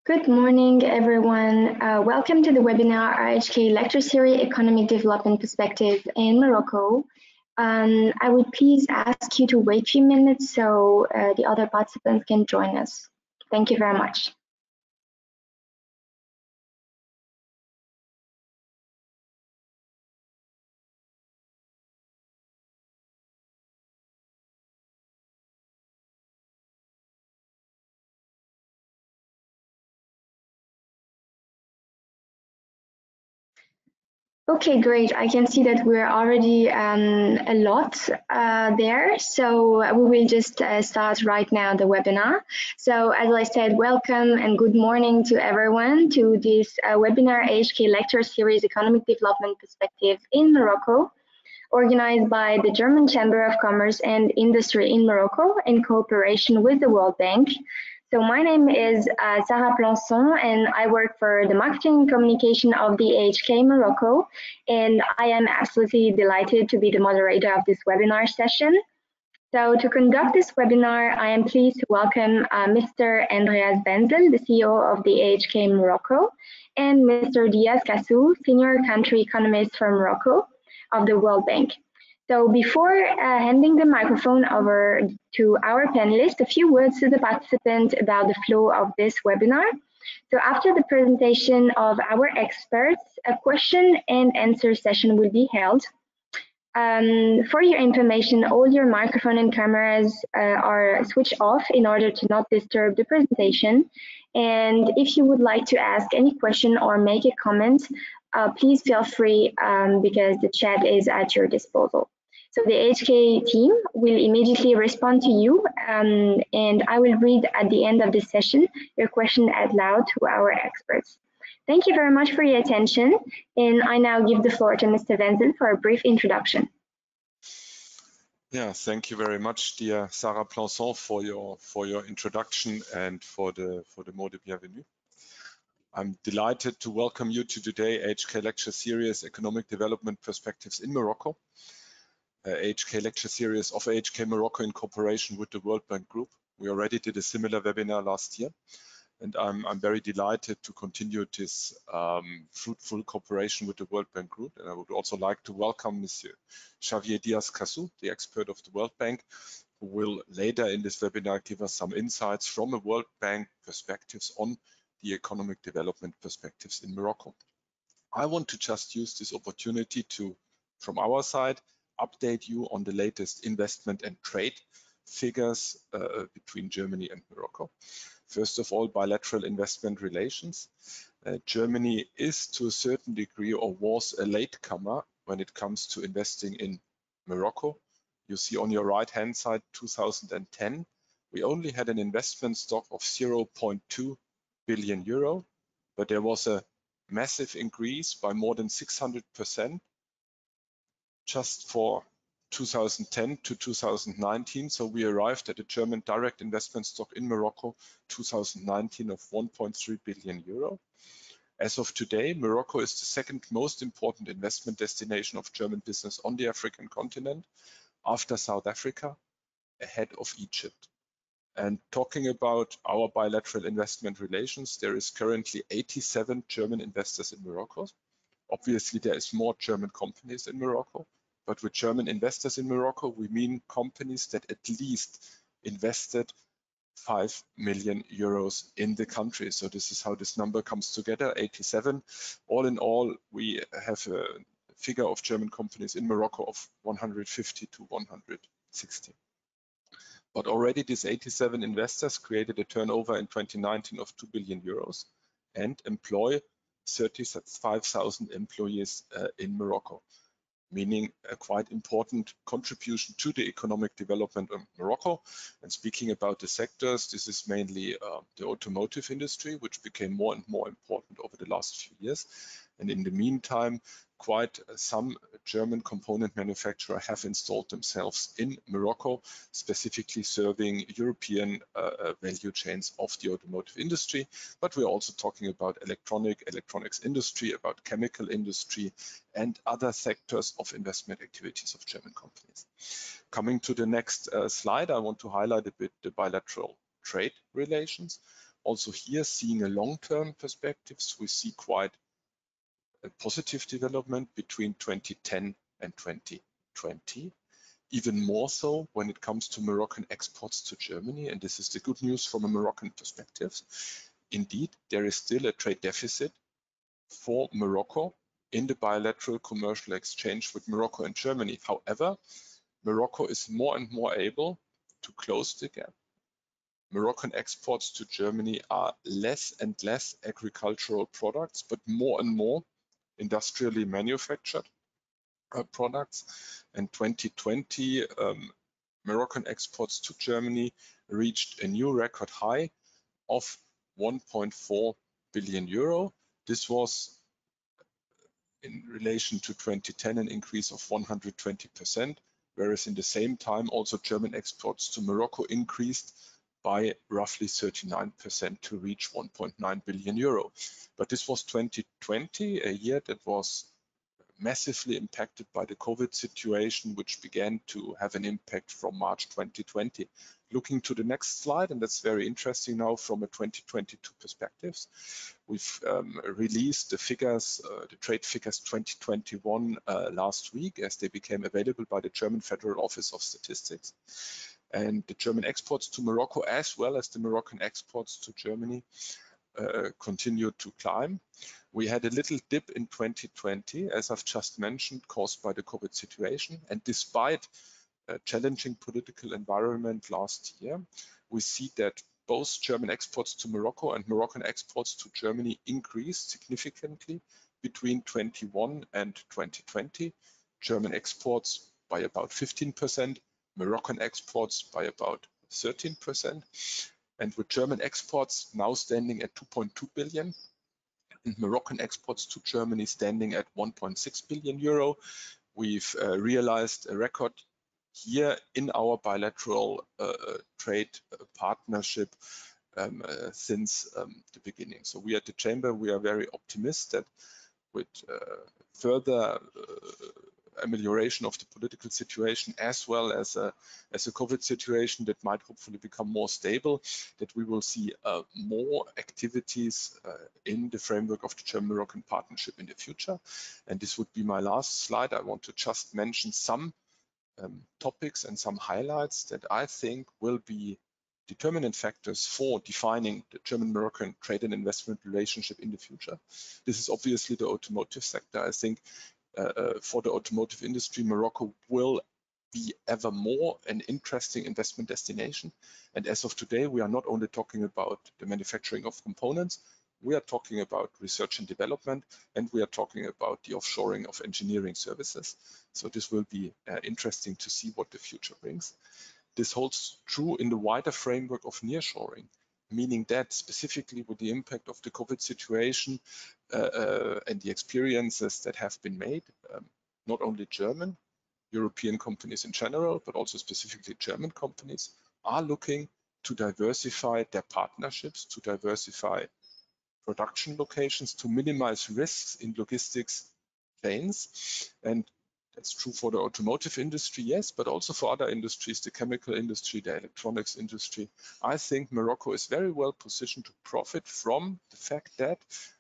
Good morning, everyone. Welcome to the webinar AHK Lecture Series Economic Development Perspective in Morocco. I would please ask you to wait a few minutes so the other participants can join us. Thank you very much. Okay, great. I can see that we're already a lot there. So we will just start right now the webinar. So as I said, welcome and good morning to everyone to this webinar AHK Lecture Series Economic Development Perspective in Morocco, organized by the German Chamber of Commerce and Industry in Morocco in cooperation with the World Bank. So my name is Sarah Plançon, and I work for the marketing and communication of the AHK Morocco, and I am absolutely delighted to be the moderator of this webinar session. So to conduct this webinar, I am pleased to welcome Mr. Andreas Benzel, the CEO of the AHK Morocco, and Mr. Díaz-Cassou, Senior Country Economist from Morocco of the World Bank. So before handing the microphone over to our panelists, a few words to the participants about the flow of this webinar. So after the presentation of our experts, a question and answer session will be held. For your information, all your microphone and cameras are switched off in order to not disturb the presentation. And if you would like to ask any question or make a comment, please feel free because the chat is at your disposal. So the AHK team will immediately respond to you, and I will read at the end of the session your question out loud to our experts. Thank you very much for your attention, and I now give the floor to Mr. Benzel for a brief introduction. Yeah, thank you very much, dear Sarah Plançon, for your introduction and for the mot de bienvenue. I'm delighted to welcome you to today's AHK Lecture Series Economic Development Perspectives in Morocco. AHK Lecture Series of AHK Morocco in cooperation with the World Bank Group. We already did a similar webinar last year, and I'm very delighted to continue this fruitful cooperation with the World Bank Group. And I would also like to welcome Monsieur Javier Díaz-Cassou, the expert of the World Bank, who will later in this webinar give us some insights from a World Bank perspectives on the economic development perspectives in Morocco. I want to just use this opportunity to, from our side, update you on the latest investment and trade figures between Germany and Morocco. First of all, bilateral investment relations. Germany is to a certain degree, or was, a latecomer when it comes to investing in Morocco. You see on your right-hand side, 2010, we only had an investment stock of 0.2 billion euro, but there was a massive increase by more than 600% just for 2010 to 2019. So we arrived at a German direct investment stock in Morocco 2019 of 1.3 billion euro. As of today, Morocco is the second most important investment destination of German business on the African continent, after South Africa, ahead of Egypt. And talking about our bilateral investment relations, there is currently 87 German investors in Morocco. Obviously, there is more German companies in Morocco, but with German investors in Morocco, we mean companies that at least invested 5 million euros in the country. So this is how this number comes together, 87. All in all, we have a figure of German companies in Morocco of 150 to 160. But already these 87 investors created a turnover in 2019 of 2 billion euros and employ 35,000 employees in Morocco, meaning a quite important contribution to the economic development of Morocco. And speaking about the sectors, this is mainly the automotive industry, which became more and more important over the last few years. And in the meantime, quite some German component manufacturers have installed themselves in Morocco, specifically serving European value chains of the automotive industry. But we're also talking about electronics industry, about chemical industry, and other sectors of investment activities of German companies. Coming to the next slide, I want to highlight a bit the bilateral trade relations. Also here, seeing a long-term perspectives, we see quite a positive development between 2010 and 2020. Even more so when it comes to Moroccan exports to Germany, and this is the good news from a Moroccan perspective. Indeed, there is still a trade deficit for Morocco in the bilateral commercial exchange with Morocco and Germany. However, Morocco is more and more able to close the gap. Moroccan exports to Germany are less and less agricultural products, but more and more industrially manufactured products. In 2020, Moroccan exports to Germany reached a new record high of 1.4 billion euro. This was, in relation to 2010, an increase of 120%, whereas in the same time also German exports to Morocco increased by roughly 39% to reach 1.9 billion euro. But this was 2020, a year that was massively impacted by the COVID situation, which began to have an impact from March 2020. Looking to the next slide, and that's very interesting now from a 2022 perspectives. We've released the figures, the trade figures 2021 last week, as they became available by the German Federal Office of Statistics. And the German exports to Morocco, as well as the Moroccan exports to Germany, continued to climb. We had a little dip in 2020, as I've just mentioned, caused by the COVID situation. And despite a challenging political environment last year, we see that both German exports to Morocco and Moroccan exports to Germany increased significantly between 2021 and 2020. German exports by about 15%, Moroccan exports by about 13%. And with German exports now standing at 2.2 billion and Moroccan exports to Germany standing at 1.6 billion euro, we've realized a record here in our bilateral trade partnership since the beginning. So we at the Chamber, we are very optimistic that with further amelioration of the political situation, as well as a COVID situation that might hopefully become more stable, that we will see more activities in the framework of the German-Moroccan partnership in the future. And this would be my last slide. I want to just mention some topics and some highlights that I think will be determinant factors for defining the German-Moroccan trade and investment relationship in the future. This is obviously the automotive sector. I think for the automotive industry, Morocco will be ever more an interesting investment destination. And as of today, we are not only talking about the manufacturing of components, we are talking about research and development, and we are talking about the offshoring of engineering services. So this will be interesting to see what the future brings. This holds true in the wider framework of nearshoring, meaning that specifically with the impact of the COVID situation and the experiences that have been made, not only German, European companies in general, but also specifically German companies are looking to diversify their partnerships, to diversify production locations, to minimize risks in logistics chains. And that's true for the automotive industry, yes, but also for other industries, the chemical industry, the electronics industry. I think Morocco is very well positioned to profit from the fact that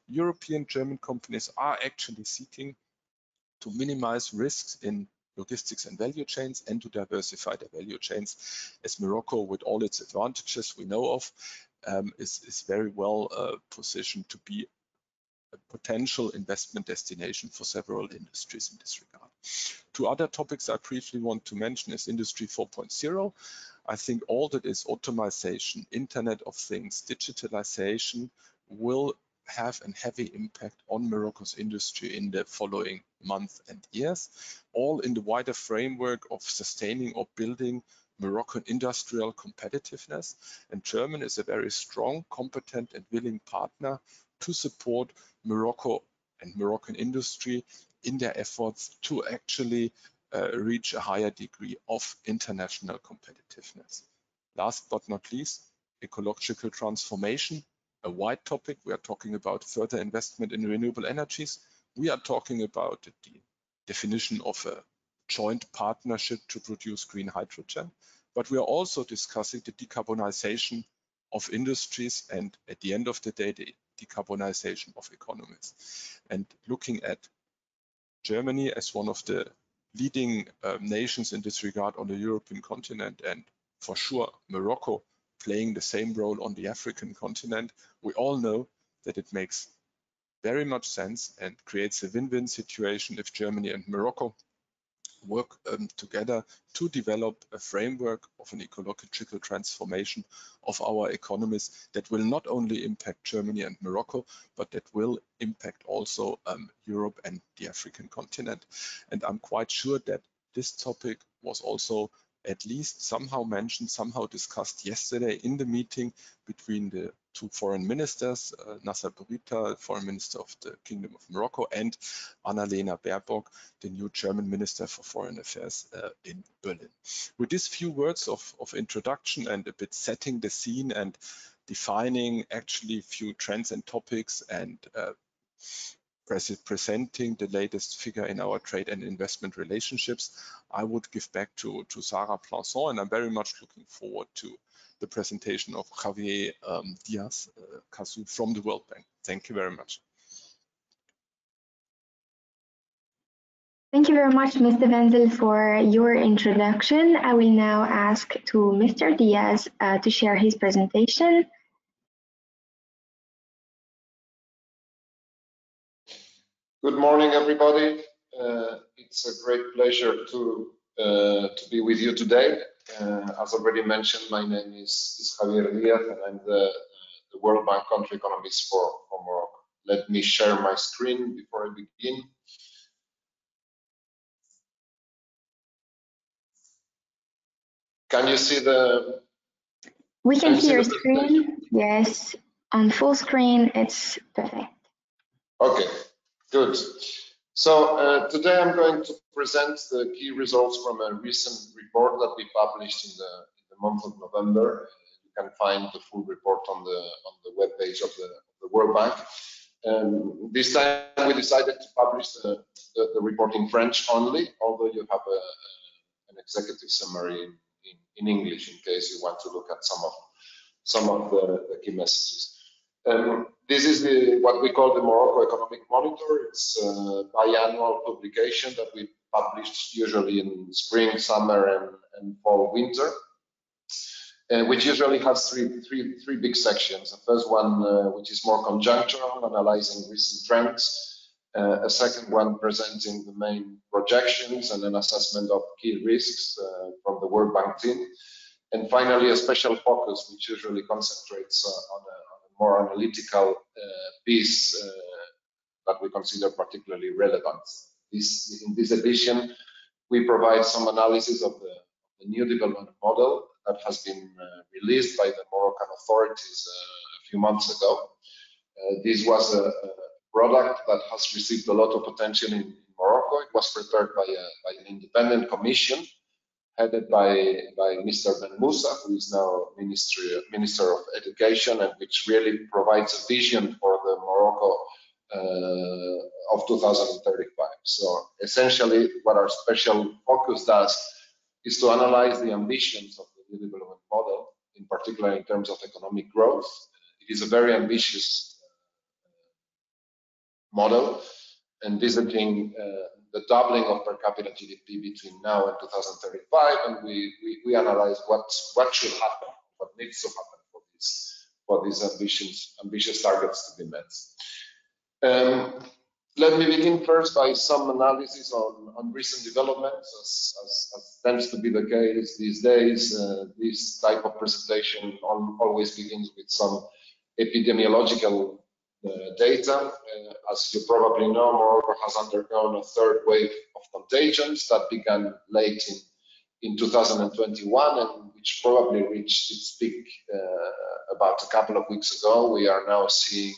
European German companies are actually seeking to minimize risks in logistics and value chains and to diversify their value chains, as Morocco, with all its advantages we know of, is very well positioned to be a potential investment destination for several industries in this regard. Two other topics I briefly want to mention is Industry 4.0. I think all that is automation, Internet of Things, digitalization will have a heavy impact on Morocco's industry in the following months and years, all in the wider framework of sustaining or building Moroccan industrial competitiveness. And Germany is a very strong, competent and willing partner to support Morocco and Moroccan industry in their efforts to actually reach a higher degree of international competitiveness. Last but not least, ecological transformation, a wide topic. We are talking about further investment in renewable energies. We are talking about the definition of a joint partnership to produce green hydrogen, but we are also discussing the decarbonization of industries and at the end of the day, the decarbonization of economies. And looking at Germany as one of the leading nations in this regard on the European continent, and for sure Morocco playing the same role on the African continent, we all know that it makes very much sense and creates a win-win situation if Germany and Morocco work together to develop a framework of an ecological transformation of our economies that will not only impact Germany and Morocco, but that will impact also Europe and the African continent. And I'm quite sure that this topic was also at least somehow mentioned, somehow discussed yesterday in the meeting between the two foreign ministers, Nasser Bourita, foreign minister of the Kingdom of Morocco, and Annalena Baerbock, the new German minister for foreign affairs in Berlin. With these few words of introduction and a bit setting the scene and defining actually few trends and topics and presenting the latest figure in our trade and investment relationships, I would give back to Sarah Plançon, and I'm very much looking forward to the presentation of Javier Díaz-Cassou from the World Bank. Thank you very much. Thank you very much, Mr. Wenzel, for your introduction. I will now ask to Mr. Diaz to share his presentation. Good morning, everybody. It's a great pleasure to be with you today. As already mentioned, my name is Javier Díaz, and I'm the World Bank Country Economist for Morocco. Let me share my screen before I begin. Can you see the? We can see your screen. Yes, on full screen, it's perfect. Okay. Good. So today I'm going to present the key results from a recent report that we published in the month of November. You can find the full report on the webpage of the World Bank. This time we decided to publish the report in French only, although you have an executive summary in English in case you want to look at some of the key messages. This is what we call the Morocco Economic Monitor. It's a biannual publication that we publish usually in spring, summer, and fall, winter, which usually has three big sections. The first one, which is more conjunctural, analyzing recent trends. A second one presenting the main projections and an assessment of key risks from the World Bank team. And finally, a special focus, which usually concentrates on a more analytical piece that we consider particularly relevant. In this edition, we provide some analysis of the new development model that has been released by the Moroccan authorities a few months ago. This was a product that has received a lot of attention in Morocco. It was prepared by an independent commission headed by Mr. Ben Moussa, who is now Minister of Education, and which really provides a vision for the Morocco of 2035. So essentially, what our special focus does is to analyze the ambitions of the new development model, in particular in terms of economic growth. It is a very ambitious model, envisaging the doubling of per capita GDP between now and 2035, and we analyze what should happen, what needs to happen for these ambitious targets to be met. Let me begin first by some analysis on recent developments. As tends to be the case these days, this type of presentation always begins with some epidemiological data. As you probably know, Morocco has undergone a third wave of contagions that began late in 2021 and which probably reached its peak about a couple of weeks ago. We are now seeing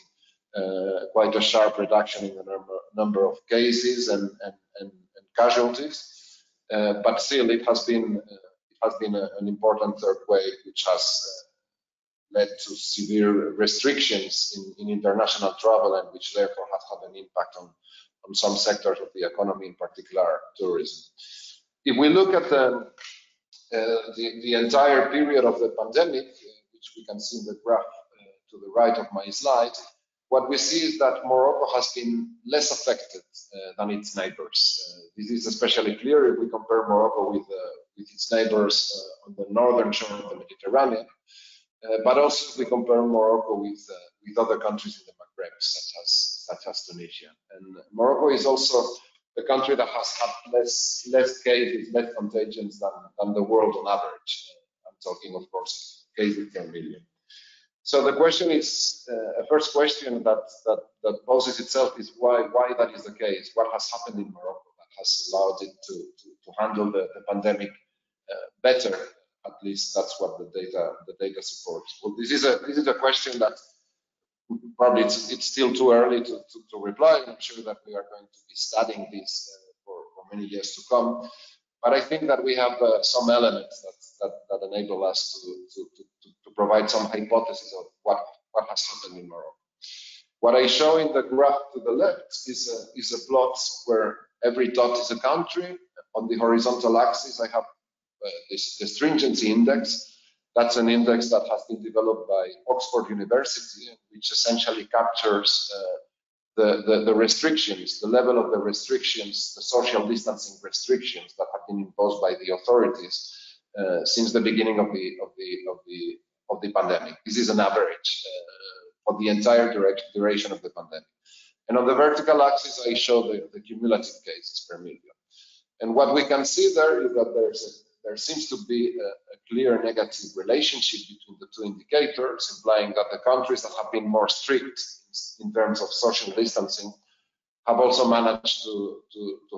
quite a sharp reduction in the number of cases and casualties, but still it has been an important third wave, which has led to severe restrictions in international travel, and which therefore has had an impact on some sectors of the economy, in particular tourism. If we look at the entire period of the pandemic, which which we can see in the graph to the right of my slide, what we see is that Morocco has been less affected than its neighbors. This is especially clear if we compare Morocco with its neighbors on the northern shore of the Mediterranean, but also if we compare Morocco with other countries in the Maghreb, such as Tunisia. And Morocco is also the country that has had less cases, less contagions than the world on average. I'm talking, of course, cases per million. So the question is, a first question that poses itself is why that is the case? What has happened in Morocco that has allowed it to handle the pandemic better? At least that's what the data supports. Well, this is a question that probably it's still too early to reply. I'm sure that we are going to be studying this for many years to come. But I think that we have some elements that enable us to provide some hypothesis of what has happened in Morocco. What I show in the graph to the left is a plot where every dot is a country. On the horizontal axis, I have the stringency index. That's an index that has been developed by Oxford University, which essentially captures the restrictions, the level of the restrictions, the social distancing restrictions that have been imposed by the authorities since the beginning of the pandemic. This is an average for the entire duration of the pandemic. And on the vertical axis, I show the cumulative cases per million. And what we can see there is that there seems to be a clear negative relationship between the two indicators, implying that the countries that have been more strict in terms of social distancing have also managed to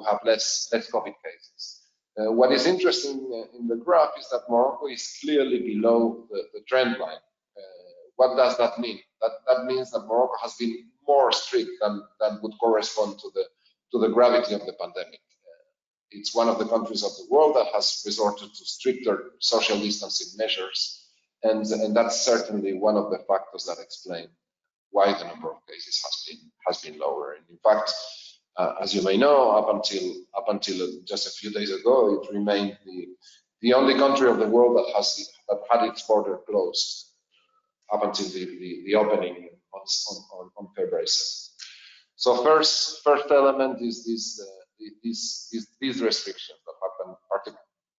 have less COVID cases. What is interesting in the graph is that Morocco is clearly below the trend line. What does that mean? That means that Morocco has been more strict than would correspond to the gravity of the pandemic. It's one of the countries of the world that has resorted to stricter social distancing measures, and that's certainly one of the factors that explain why the number of cases has been lower. And in fact, as you may know, up until just a few days ago, it remained the only country of the world that had its border closed up until the opening on February 7th. So first element is these restrictions that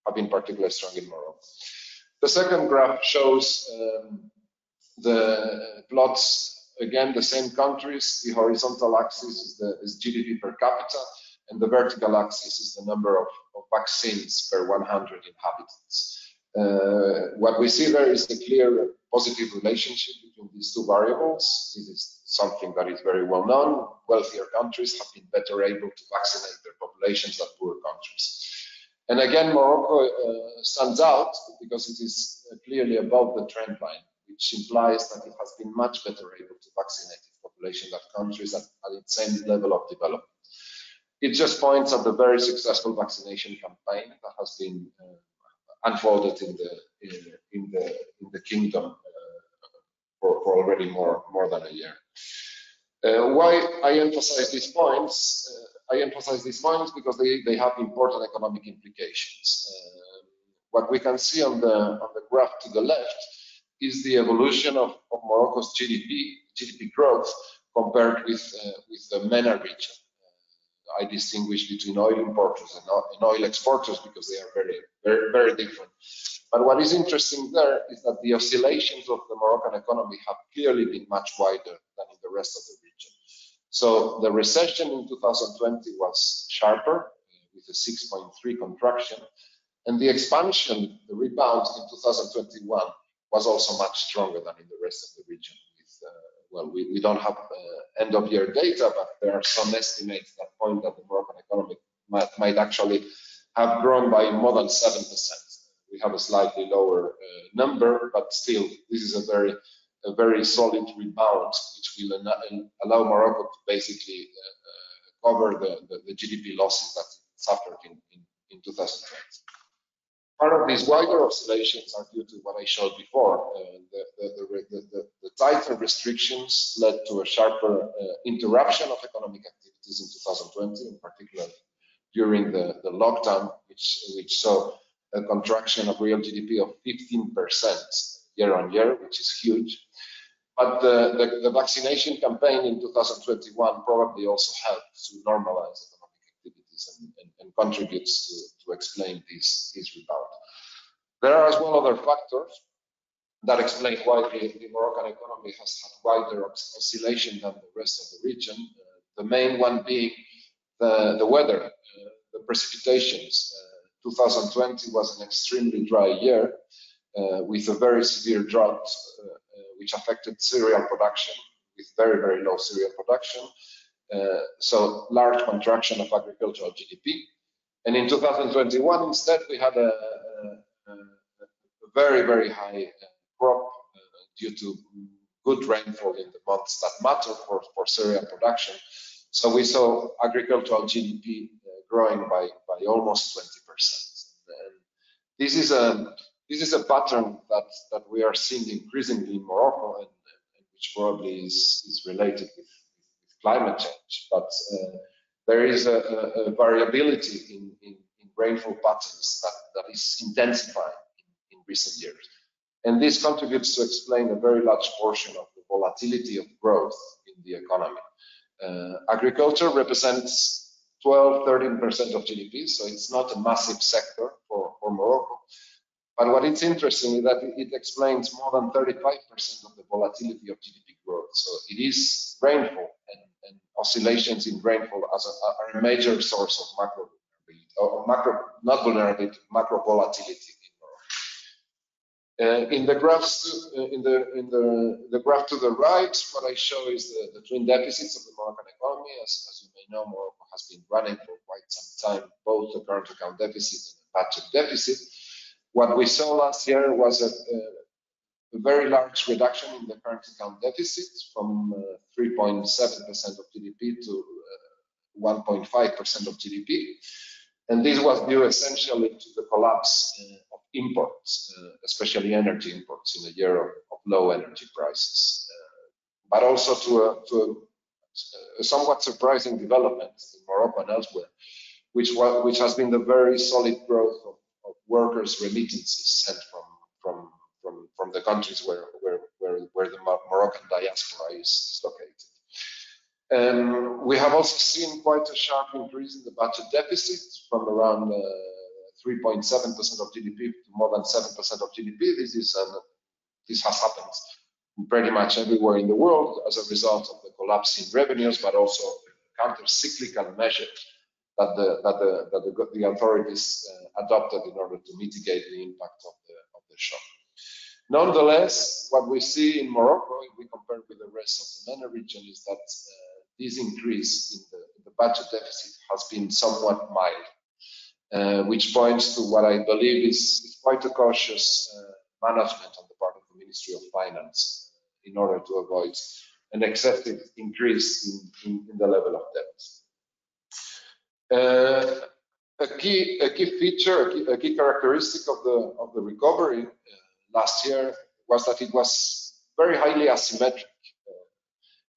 have been particularly strong in Morocco. The second graph shows the plots. Again, the same countries. The horizontal axis is GDP per capita, and the vertical axis is the number of vaccines per 100 inhabitants. What we see there is a clear positive relationship between these two variables. This is something that is very well known. Wealthier countries have been better able to vaccinate their populations than poorer countries. And again, Morocco stands out because it is clearly above the trend line, which implies that it has been much better able to vaccinate its population than countries at its same level of development. It just points at the very successful vaccination campaign that has been unfolded in the kingdom for already more than a year. Why I emphasize these points? I emphasize these points because they have important economic implications. What we can see on the graph to the left is the evolution of Morocco's GDP growth compared with the MENA region. I distinguish between oil importers and oil exporters because they are very, very different. But what is interesting there is that the oscillations of the Moroccan economy have clearly been much wider than in the rest of the region. So the recession in 2020 was sharper, with a 6.3 contraction, and the expansion, the rebound in 2021 was also much stronger than in the rest of the region. Well, we don't have end-of-year data, but there are some estimates that point that the Moroccan economy might actually have grown by more than 7%. We have a slightly lower number, but still, this is a very solid rebound, which will allow Morocco to basically cover the GDP losses that it suffered in 2020. Part of these wider oscillations are due to what I showed before. The tighter restrictions led to a sharper interruption of economic activities in 2020, in particular during the lockdown, which saw a contraction of real GDP of 15% year on year, which is huge. But the vaccination campaign in 2021 probably also helped to normalize economic activities and contributes to explain this rebound. There are as well other factors that explain why the Moroccan economy has had wider oscillation than the rest of the region. The main one being the weather, the precipitations. 2020 was an extremely dry year with a very severe drought, which affected cereal production with very, very low cereal production. So large contraction of agricultural GDP. And in 2021, instead, we had a very, very high crop due to good rainfall in the months that matter for cereal production. So we saw agricultural GDP growing by almost 20%. And this is a pattern that we are seeing increasingly in Morocco, and which probably is related with climate change. But there is a variability in rainfall patterns that is intensifying in recent years. And this contributes to explain a very large portion of the volatility of growth in the economy. Agriculture represents 12–13% of GDP, so it's not a massive sector for Morocco. But what is interesting is that it explains more than 35% of the volatility of GDP growth. So it is rainfall and oscillations in rainfall are a major source of macro volatility. In the graphs, in the graph to the right, what I show is the twin deficits of the Moroccan economy. As you may know, Morocco has been running for quite some time both the current account deficit and the budget deficit. What we saw last year was a very large reduction in the current account deficit from 3.7% of GDP to 1.5% of GDP. And this was due essentially to the collapse of imports, especially energy imports in a year of low energy prices, but also to a somewhat surprising development in Morocco and elsewhere, which has been the very solid growth of workers' remittances sent from the countries where the Moroccan diaspora is located. We have also seen quite a sharp increase in the budget deficit from around 3.7% of GDP to more than 7% of GDP. This has happened pretty much everywhere in the world as a result of the collapse in revenues, but also counter-cyclical measures that the authorities adopted in order to mitigate the impact of the shock. Nonetheless, what we see in Morocco, if we compare with the rest of the MENA region, is that this increase in the budget deficit has been somewhat mild, which points to what I believe is quite a cautious management on the part of the Ministry of Finance in order to avoid an excessive increase in the level of debt. A key feature, a key characteristic of the recovery last year was that it was very highly asymmetric.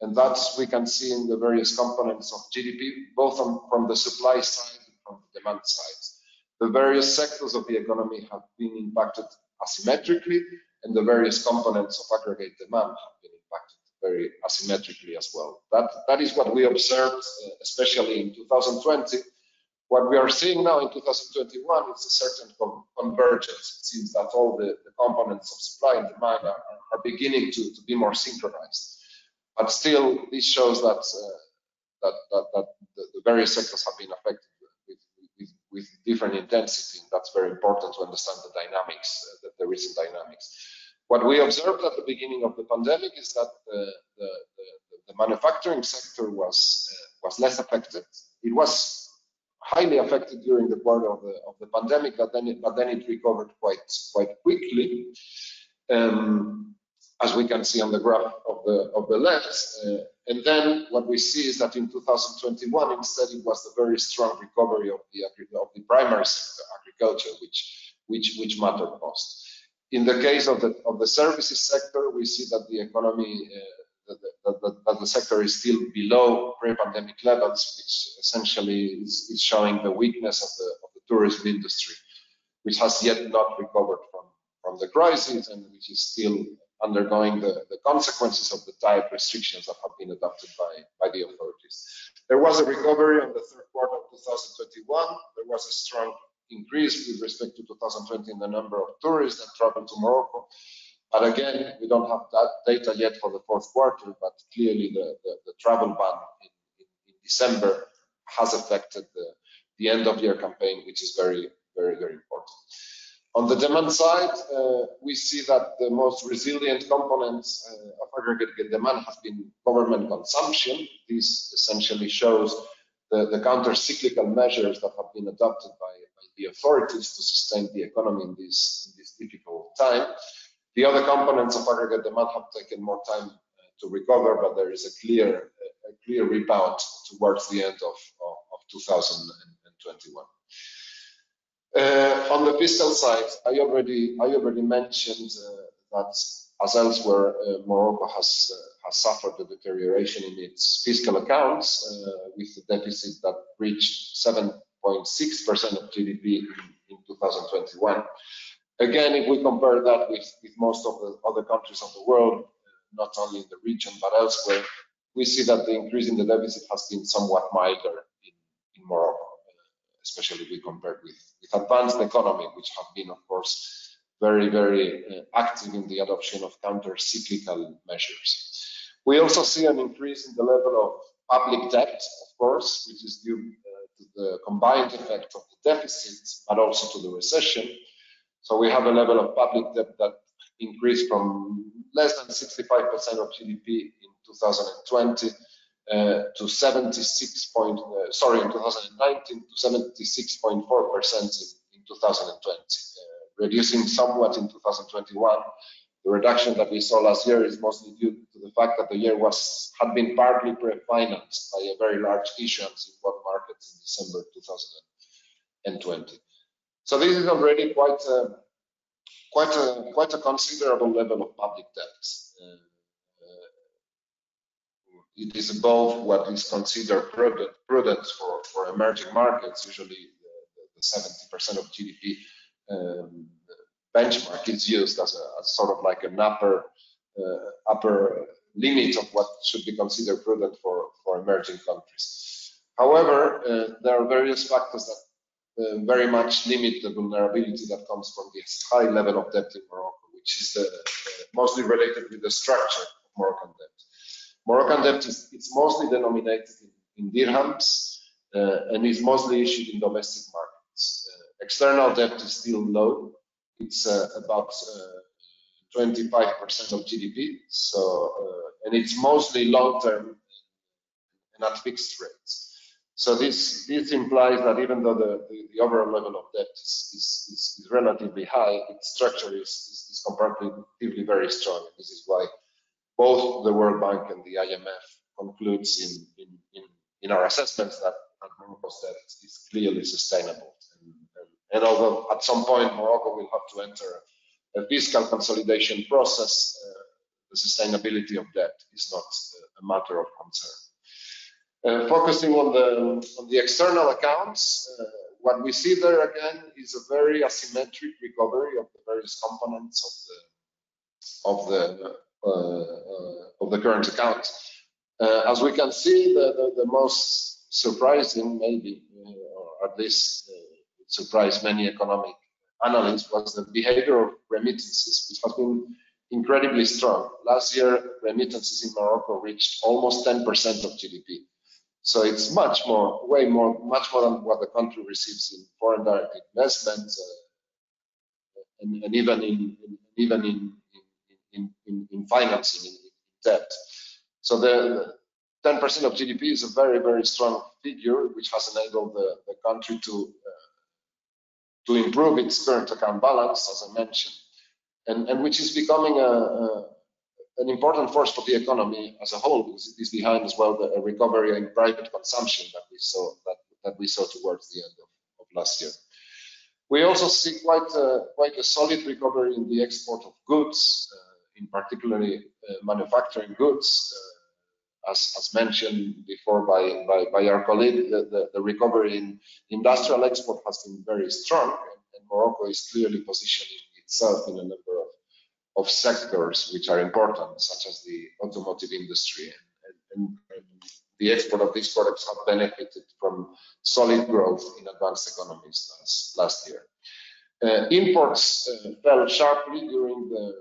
And that's we can see in the various components of GDP, both from the supply side and from the demand side. The various sectors of the economy have been impacted asymmetrically, and the various components of aggregate demand have been impacted very asymmetrically as well. That is what we observed, especially in 2020. What we are seeing now in 2021 is a certain convergence. It seems that all the components of supply and demand are beginning to be more synchronized. But still, this shows that the various sectors have been affected with different intensity. And that's very important to understand the dynamics, the recent dynamics. What we observed at the beginning of the pandemic is that the manufacturing sector was less affected. It was highly affected during the quarter of the pandemic, but then it recovered quite quickly. As we can see on the graph of the left, and then what we see is that in 2021, instead, it was the very strong recovery of the primary sector, agriculture, which mattered most. In the case of the services sector, we see that the economy, that the sector is still below pre-pandemic levels, which essentially is showing the weakness of the tourism industry, which has yet not recovered from the crisis, and which is still undergoing the consequences of the tight restrictions that have been adopted by the authorities. There was a recovery on the third quarter of 2021. There was a strong increase with respect to 2020 in the number of tourists that traveled to Morocco. But again, we don't have that data yet for the fourth quarter, but clearly the travel ban in December has affected the end of year campaign, which is very important. On the demand side, we see that the most resilient components of aggregate demand has been government consumption. This essentially shows the counter-cyclical measures that have been adopted by the authorities to sustain the economy in this difficult time. The other components of aggregate demand have taken more time to recover, but there is a clear rebound towards the end of 2021. On the fiscal side, I already mentioned that, as elsewhere, Morocco has suffered a deterioration in its fiscal accounts, with the deficit that reached 7.6% of GDP in 2021. Again, if we compare that with most of the other countries of the world, not only in the region but elsewhere, we see that the increase in the deficit has been somewhat milder in Morocco, especially if we compare with advanced economy, which have been, of course, very active in the adoption of counter-cyclical measures. We also see an increase in the level of public debt, of course, which is due to the combined effect of the deficit, but also to the recession. So we have a level of public debt that increased from less than 65% of GDP in 2020 to 2019 to 76.4% in 2020, reducing somewhat in 2021. The reduction that we saw last year is mostly due to the fact that the year had been partly pre-financed by a very large issuance in bond markets in December 2020. So this is already quite a considerable level of public debt. It is above what is considered prudent for emerging markets. Usually, the 70% of GDP benchmark is used as sort of like an upper limit of what should be considered prudent for emerging countries. However, there are various factors that very much limit the vulnerability that comes from this high level of debt in Morocco, which is mostly related with the structure of Moroccan debt. Moroccan debt it's mostly denominated in dirhams and is mostly issued in domestic markets. External debt is still low. It's about 25% of GDP. So, and it's mostly long-term and at fixed rates. So this implies that even though the overall level of debt is relatively high, its structure is comparatively very strong. This is why both the World Bank and the IMF concludes in our assessments that Morocco's debt is clearly sustainable. And although at some point Morocco will have to enter a fiscal consolidation process, the sustainability of debt is not a matter of concern. Focusing on the external accounts, what we see there again is a very asymmetric recovery of the various components of the current account. As we can see, the most surprising, maybe, or at least surprised many economic analysts, was the behavior of remittances, which has been incredibly strong. Last year, remittances in Morocco reached almost 10% of GDP. So it's much more than what the country receives in foreign direct investment, and even in financing, in debt. So the 10% of GDP is a very strong figure, which has enabled the country to improve its current account balance, as I mentioned, and which is becoming an important force for the economy as a whole, because it is behind as well the recovery in private consumption that we saw towards the end of last year. We also see quite a solid recovery in the export of goods, in particularly manufacturing goods. As mentioned before by our colleague, the recovery in industrial export has been very strong, and Morocco is clearly positioning itself in a number of sectors which are important, such as the automotive industry, and the export of these products have benefited from solid growth in advanced economies last year. Imports fell sharply during the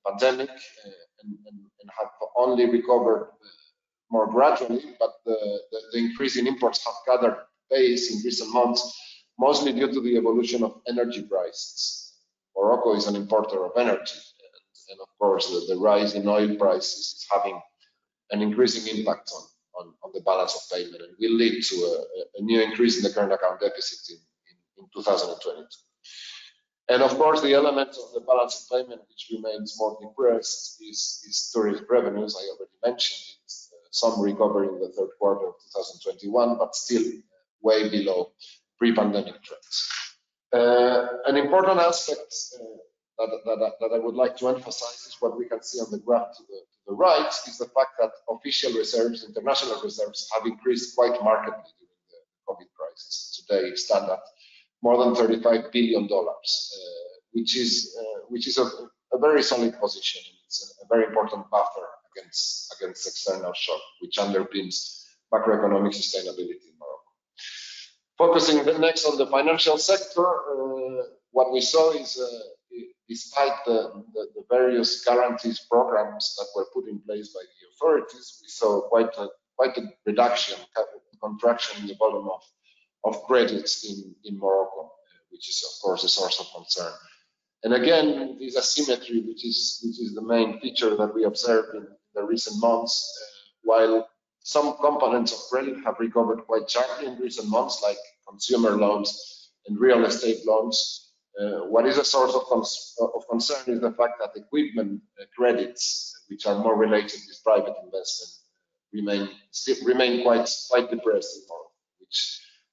pandemic and have only recovered more gradually, but the increase in imports have gathered pace in recent months, mostly due to the evolution of energy prices. Morocco is an importer of energy, and of course the rise in oil prices is having an increasing impact on the balance of payment, and will lead to a new increase in the current account deficit in 2022. And of course, the element of the balance of payment which remains more depressed is tourism revenues. I already mentioned it. Some recovery in the third quarter of 2021, but still way below pre-pandemic trends. An important aspect that I would like to emphasize is what we can see on the graph to the right, is the fact that official reserves, international reserves, have increased quite markedly during the COVID crisis. Today stand at more than $35 billion, which is a very solid position. It's a very important buffer against external shock, which underpins macroeconomic sustainability in Morocco. Focusing next on the financial sector, what we saw is, despite the various guarantees programs that were put in place by the authorities, we saw quite a reduction, contraction in the volume of credits in Morocco, which is of course a source of concern. And again, this asymmetry, which is the main feature that we observed in the recent months, while some components of credit have recovered quite sharply in recent months, like consumer loans and real estate loans. What is a source of concern is the fact that equipment credits, which are more related with private investment, remain quite depressed in Morocco,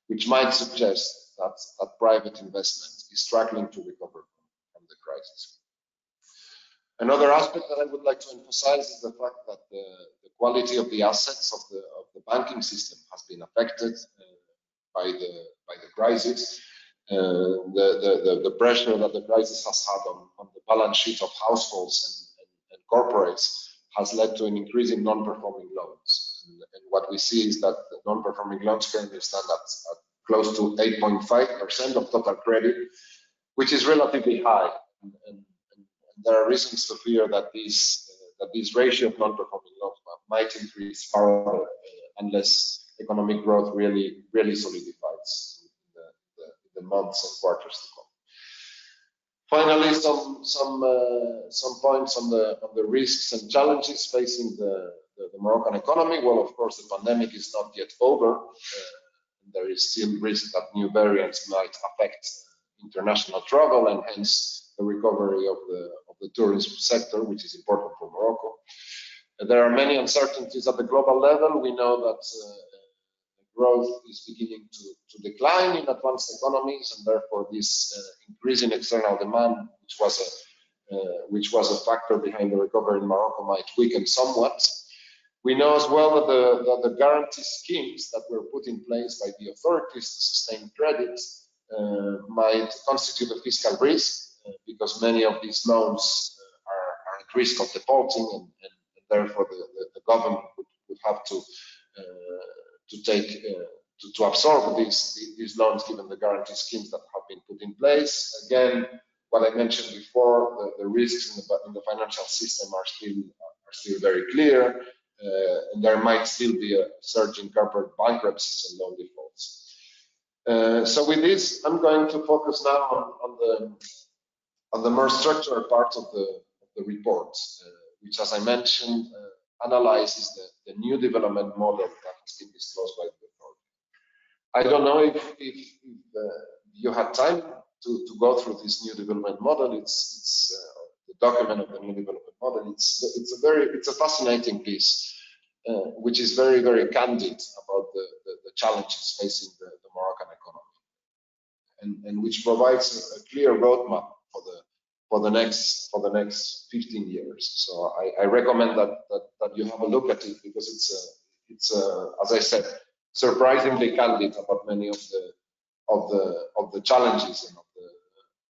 which might suggest that private investment is struggling to recover from the crisis. Another aspect that I would like to emphasize is the fact that the quality of the assets of the banking system has been affected by the crisis. The pressure that the crisis has had on the balance sheet of households and corporates has led to an increase in non-performing loans. And what we see is that the non-performing loans currently stand at close to 8.5% of total credit, which is relatively high. And there are reasons to fear that this ratio of non-performing loans might increase further unless economic growth really solidifies in the months and quarters to come. Finally, some points on the risks and challenges facing the Moroccan economy. Well, of course, the pandemic is not yet over. There is still risk that new variants might affect international travel and hence the recovery of the tourism sector, which is important for Morocco. There are many uncertainties at the global level. We know that growth is beginning to decline in advanced economies, and therefore this increase in external demand, which was a factor behind the recovery in Morocco, might weaken somewhat. We know as well that the guarantee schemes that were put in place by the authorities to sustain credit might constitute a fiscal risk, because many of these loans are at risk of defaulting, and therefore the government would have to absorb these loans given the guarantee schemes that have been put in place. Again, what I mentioned before, the risks in the financial system are still very clear, and there might still be a surge in corporate bankruptcies and loan defaults. So with this, I'm going to focus now on the more structural part of the report, which, as I mentioned, analyzes the new development model that has been disclosed by the authority. I don't know if you had time to go through this new development model. It's the document of the new development model. It's a fascinating piece, which is very, very candid about the challenges facing the Moroccan economy, and which provides a clear roadmap for the next 15 years. So I recommend that you have a look at it, because it's as I said, surprisingly candid about many of the challenges and of the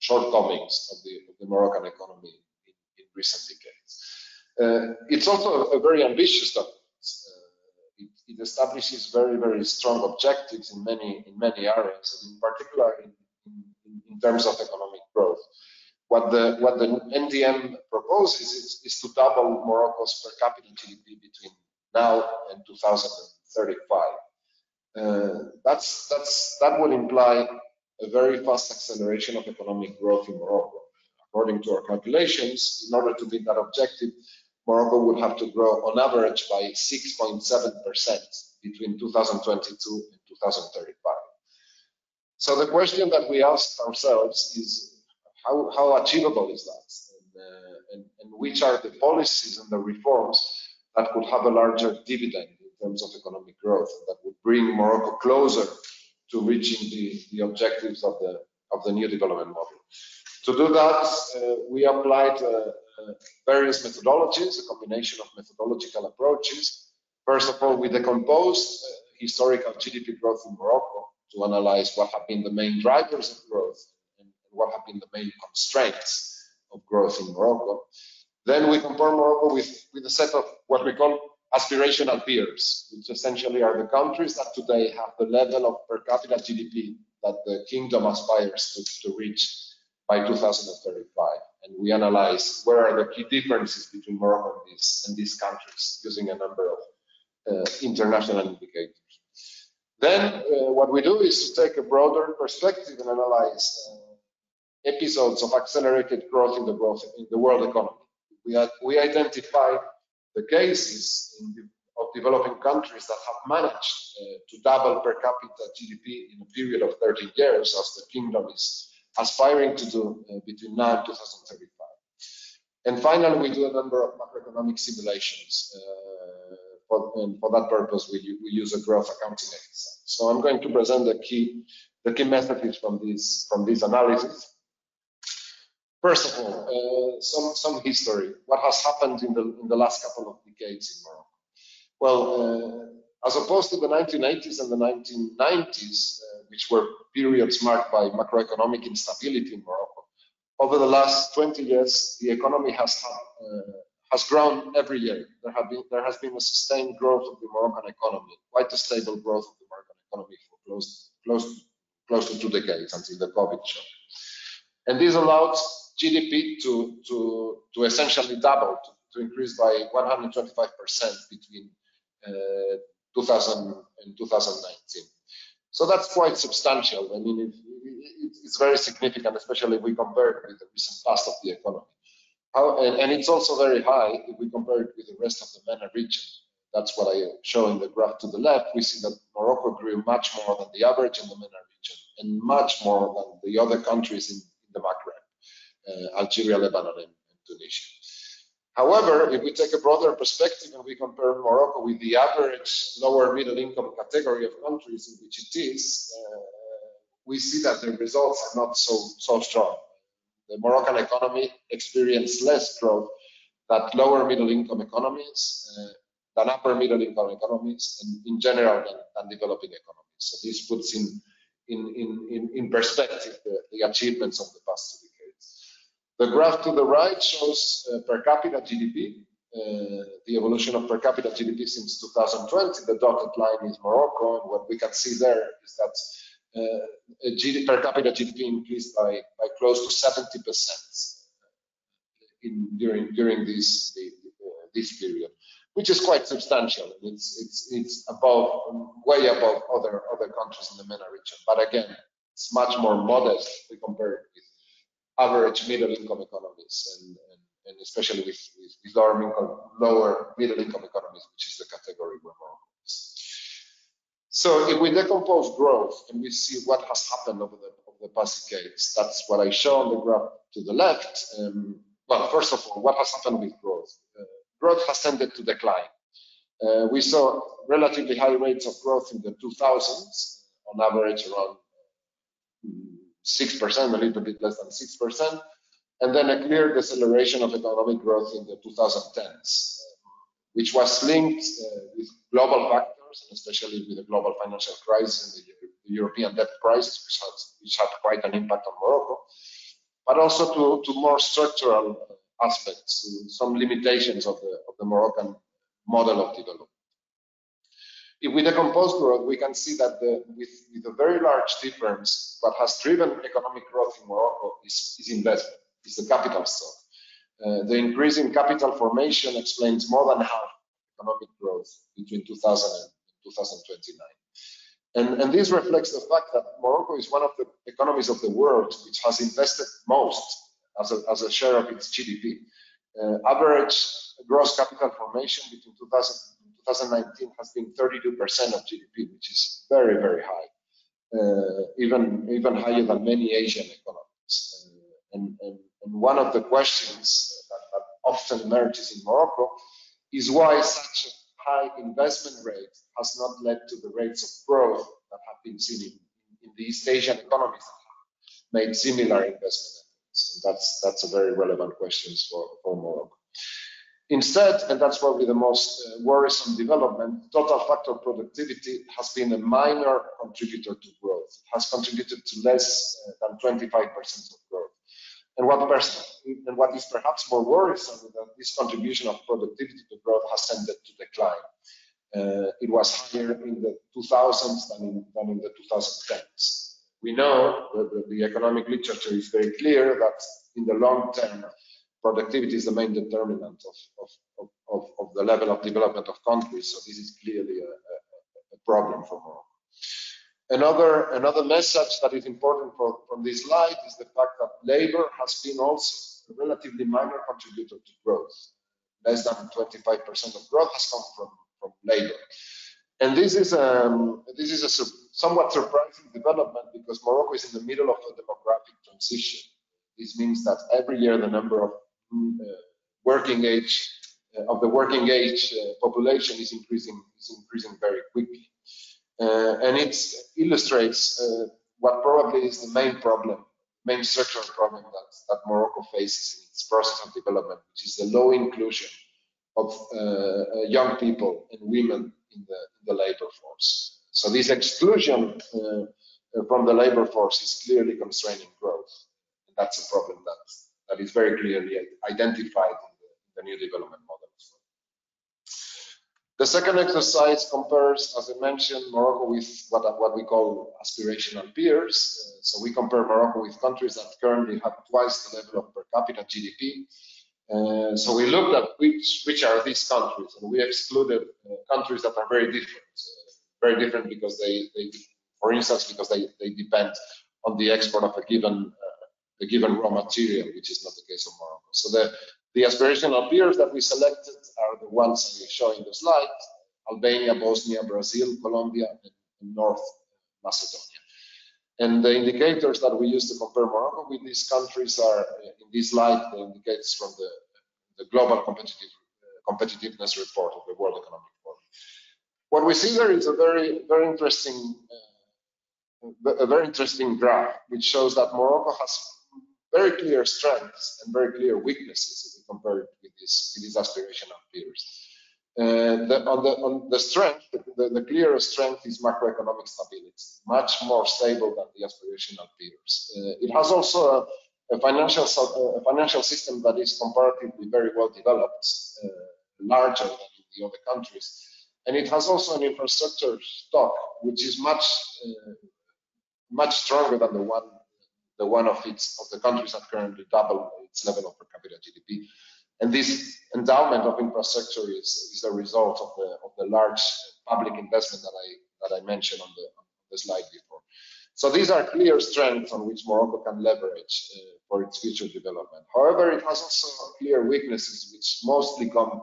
shortcomings of the Moroccan economy in recent decades. It's also a very ambitious document. It establishes very strong objectives in many areas, and in particular in terms of economic growth. What the NDM proposes is to double Morocco's per capita GDP between now and 2035. That would imply a very fast acceleration of economic growth in Morocco. According to our calculations, in order to meet that objective, Morocco would have to grow on average by 6.7% between 2022 and 2035. So the question that we asked ourselves is, how achievable is that? And which are the policies and the reforms that could have a larger dividend in terms of economic growth that would bring Morocco closer to reaching the objectives of the new development model? To do that, we applied various methodologies, a combination of methodological approaches. First of all, we decomposed historical GDP growth in Morocco to analyze what have been the main drivers of growth and what have been the main constraints of growth in Morocco. Then we compare Morocco with a set of what we call aspirational peers, which essentially are the countries that today have the level of per capita GDP that the kingdom aspires to reach by 2035. And we analyze where are the key differences between Morocco and these countries using a number of international indicators. Then what we do is to take a broader perspective and analyze episodes of accelerated growth in the world economy. We identify the cases of developing countries that have managed to double per capita GDP in a period of 30 years, as the kingdom is aspiring to do between now and 2035. And finally, we do a number of macroeconomic simulations. For that purpose, we use a growth accounting exercise. So I'm going to present the key messages from this analysis. First of all, some history. What has happened in the last couple of decades in Morocco? Well, as opposed to the 1980s and the 1990s, which were periods marked by macroeconomic instability in Morocco, over the last 20 years, the economy has grown every year. There has been a sustained growth of the Moroccan economy, quite a stable growth of the Moroccan economy for close to 2 decades until the COVID shock. And this allowed GDP to essentially double, to increase by 125% between 2000 and 2019. So that's quite substantial. I mean, it's very significant, especially if we compare it with the recent past of the economy. And it's also very high if we compare it with the rest of the MENA region. That's what I show in the graph to the left. We see that Morocco grew much more than the average in the MENA region and much more than the other countries in the Maghreb, Algeria, Lebanon, and Tunisia. However, if we take a broader perspective and we compare Morocco with the average lower middle income category of countries in which it is, we see that the results are not so strong. The Moroccan economy experienced less growth than lower middle income economies, than upper middle income economies, and in general than developing economies. So this puts in perspective the achievements of the past 2 decades. The graph to the right shows per capita GDP, the evolution of per capita GDP since 2020. The dotted line is Morocco, and what we can see there is that per capita GDP increased by close to 70% during this period, which is quite substantial. It's way above other countries in the MENA region. But again, it's much more modest if we compare it with average middle income economies and especially with lower middle income economies, which is the category where Morocco is. So if we decompose growth and we see what has happened over the past decades, that's what I show on the graph to the left. Well, first of all, what has happened with growth? Growth has tended to decline. We saw relatively high rates of growth in the 2000s, on average around 6%, a little bit less than 6%, and then a clear deceleration of economic growth in the 2010s, which was linked with global factors, and especially with the global financial crisis and the European debt crisis, which had quite an impact on Morocco. but also to more structural aspects, some limitations of the Moroccan model of development. If we decompose growth, we can see that with a very large difference, what has driven economic growth in Morocco is investment, is the capital stock. The increase in capital formation explains more than half economic growth between 2000 and 2029. And this reflects the fact that Morocco is one of the economies of the world which has invested most as a share of its GDP. Average gross capital formation between 2000 and 2019 has been 32% of GDP, which is very, very high, even higher than many Asian economies. And one of the questions that often emerges in Morocco is why such a high investment rate has not led to the rates of growth that have been seen in the East Asian economies that have made similar investment efforts. And that's a very relevant question for Morocco. Instead, and that's probably the most worrisome development, total factor productivity has been a minor contributor to growth. It has contributed to less than 25% of growth. And what is perhaps more worrisome is that this contribution of productivity to growth has tended to decline. It was higher in the 2000s than in the 2010s. We know that the economic literature is very clear that in the long term, productivity is the main determinant of the level of development of countries. So this is clearly a problem for Morocco. Another message that is important from this slide is the fact that labor has been also a relatively minor contributor to growth. Less than 25% of growth has come from labor. And this is a somewhat surprising development because Morocco is in the middle of a demographic transition. This means that every year the number of working age population is increasing very quickly. And it illustrates what probably is the main structural problem that Morocco faces in its process of development, which is the low inclusion of young people and women in the labor force. So this exclusion from the labor force is clearly constraining growth. And that's a problem that is very clearly identified in the new development model. The second exercise compares, as I mentioned, Morocco with what we call aspirational peers. So we compare Morocco with countries that currently have twice the level of per capita GDP. So we looked at which are these countries, and we excluded countries that are very different because for instance, because they depend on the export of a given raw material, which is not the case of Morocco. So the aspirational peers that we selected are the ones I show in the slide: Albania, Bosnia, Brazil, Colombia, and North Macedonia. And the indicators that we use to compare Morocco with these countries are, in this slide, the indicators from the Global Competitiveness Report of the World Economic Forum. What we see there is a very interesting graph, which shows that Morocco has very clear strengths and very clear weaknesses if we compare it with these aspirational peers. On the strength, the clearest strength is macroeconomic stability, much more stable than the aspirational peers. It has also a financial system that is comparatively very well developed, larger than in the other countries, and it has also an infrastructure stock which is much stronger than the one of the countries that currently double its level of per capita GDP. And this endowment of infrastructure is a result of the large public investment that I mentioned on the slide before. So these are clear strengths on which Morocco can leverage for its future development. However, it has also clear weaknesses, which mostly come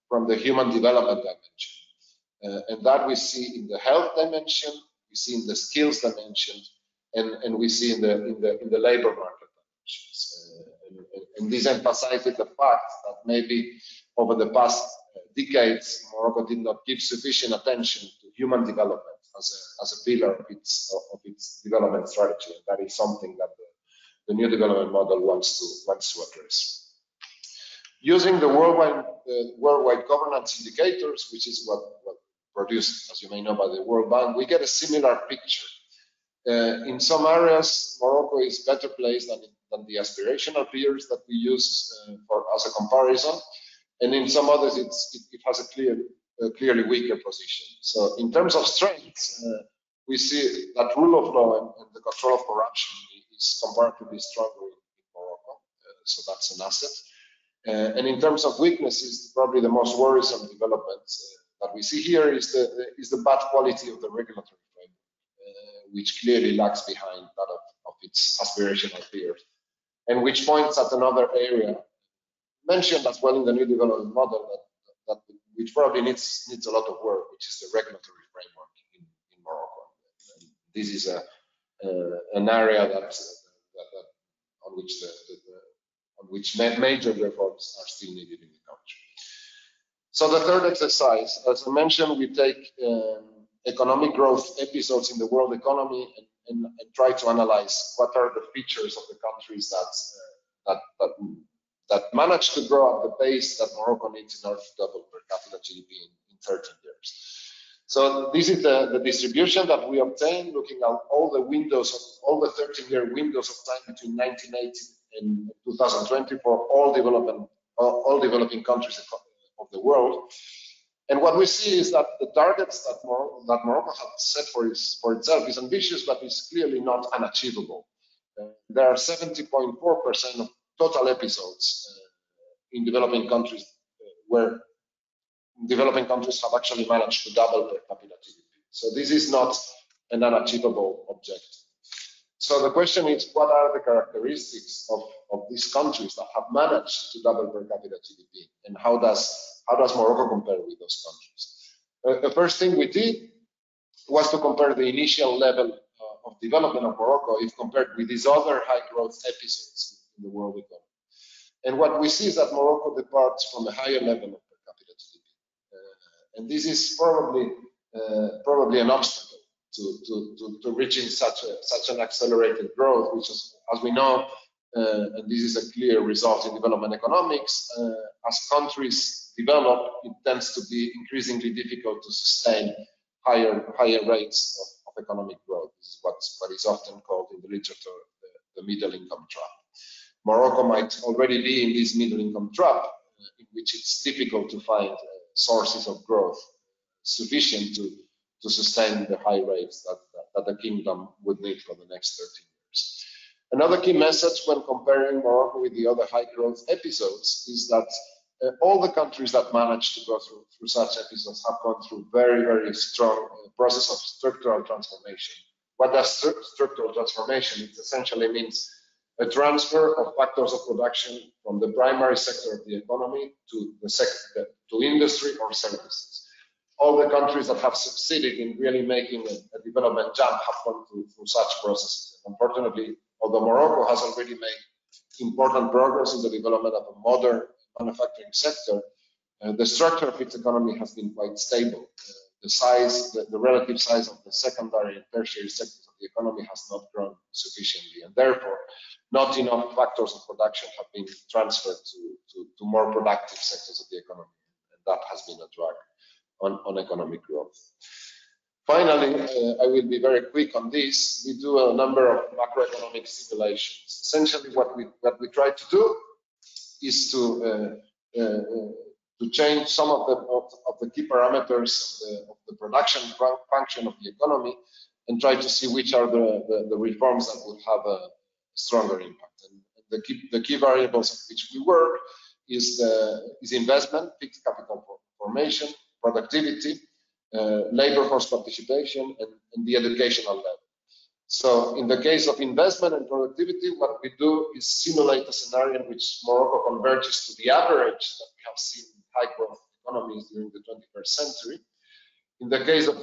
from the human development dimension, and that we see in the health dimension, we see in the skills dimension, and we see in the labor market dimensions. And this emphasizes the fact that maybe over the past decades, Morocco did not give sufficient attention to human development as a pillar of its development strategy. And that is something that the new development model wants to address. Using the worldwide governance indicators, which is what produced, as you may know, by the World Bank, we get a similar picture. In some areas, Morocco is better placed than than the aspirational peers that we use as a comparison. And in some others, it has a clearly weaker position. So in terms of strengths, we see that rule of law and the control of corruption is comparatively stronger in Morocco. So that's an asset. And in terms of weaknesses, probably the most worrisome development that we see here is the bad quality of the regulatory framework, which clearly lags behind that of its aspirational peers, and which points at another area mentioned as well in the new development model that which probably needs a lot of work, which is the regulatory framework in Morocco. And this is an area that on which major reforms are still needed in the country. So the third exercise, as I mentioned, we take economic growth episodes in the world economy and try to analyze what are the features of the countries that manage to grow at the pace that Morocco needs in order to double per capita GDP in 13 years. So this is the distribution that we obtained, looking at all the 13-year windows of time between 1980 and 2020 for all developing countries of the world. And what we see is that the targets that Morocco had set for itself is ambitious, but is clearly not unachievable. There are 70.4% of total episodes in developing countries where developing countries have actually managed to double per capita GDP. So this is not an unachievable objective. So the question is, what are the characteristics of these countries that have managed to double per capita GDP, and how does Morocco compare with those countries? The first thing we did was to compare the initial level of development of Morocco if compared with these other high growth episodes in the world economy. And what we see is that Morocco departs from a higher level of per capita GDP. And this is probably an obstacle to reaching such an accelerated growth, which is, as we know, and this is a clear result in development economics, as countries develop, it tends to be increasingly difficult to sustain higher rates of economic growth. This is what is often called in the literature the middle income trap. Morocco might already be in this middle income trap, in which it's difficult to find sources of growth sufficient to sustain the high rates that the kingdom would need for the next 13 years. Another key message when comparing Morocco with the other high growth episodes is that all the countries that manage to go through such episodes have gone through very, very strong process of structural transformation. What does structural transformation? It essentially means a transfer of factors of production from the primary sector of the economy to industry or services. All the countries that have succeeded in really making a development jump have gone through such processes. Unfortunately, although Morocco has already made important progress in the development of a modern manufacturing sector, the structure of its economy has been quite stable. The relative size of the secondary and tertiary sectors of the economy has not grown sufficiently, and therefore not enough factors of production have been transferred to more productive sectors of the economy, and that has been a drag on economic growth. Finally, I will be very quick on this. We do a number of macroeconomic simulations. Essentially, what we try to do is to change some of the key parameters of the production function of the economy and try to see which are the reforms that would have a stronger impact. And the key variables on which we work is investment, fixed capital formation, productivity, labor force participation, and the educational level. So in the case of investment and productivity, what we do is simulate a scenario in which Morocco converges to the average that we have seen in high growth economies during the 21st century. In the case of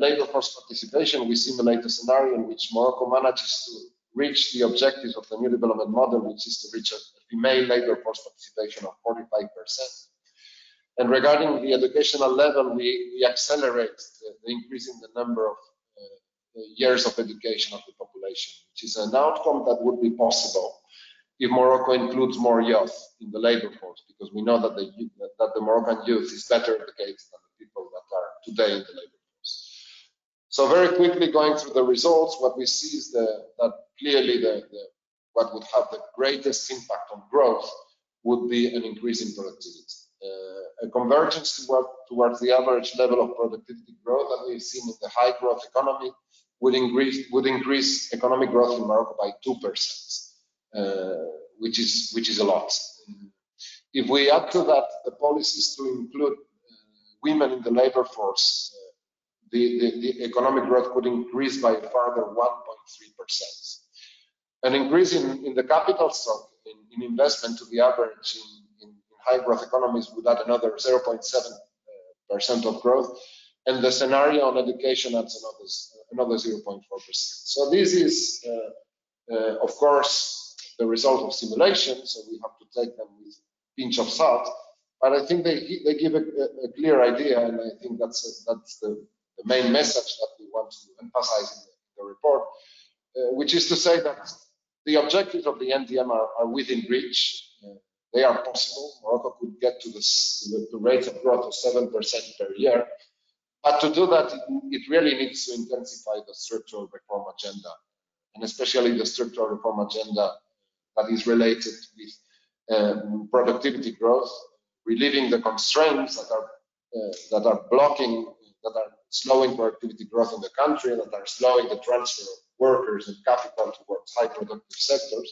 labor force participation, we simulate a scenario in which Morocco manages to reach the objectives of the new development model, which is to reach a female labor force participation of 45%. And regarding the educational level, we accelerate the increase in the number of years of education of the population, which is an outcome that would be possible if Morocco includes more youth in the labor force, because we know that the Moroccan youth is better educated than the people that are today in the labor force. So very quickly going through the results, what we see is that clearly what would have the greatest impact on growth would be an increase in productivity. A convergence towards the average level of productivity growth that we've seen in the high growth economy would increase economic growth in Morocco by 2%, which is a lot. If we add to that the policies to include women in the labor force, the economic growth could increase by a further 1.3%. An increase in the capital stock in investment to the average in high growth economies would add another 0.7% of growth, and the scenario on education adds another 0.4%. So this is, of course, the result of simulation, so we have to take them with a pinch of salt. But I think they give a clear idea, and I think that's the main message that we want to emphasize in the report, which is to say that the objectives of the NDM are within reach. They are possible. Morocco could get to the rate of growth of 7% per year. But to do that, it really needs to intensify the structural reform agenda, and especially the structural reform agenda that is related with productivity growth, relieving the constraints that are slowing productivity growth in the country, that are slowing the transfer of workers and capital towards high productive sectors.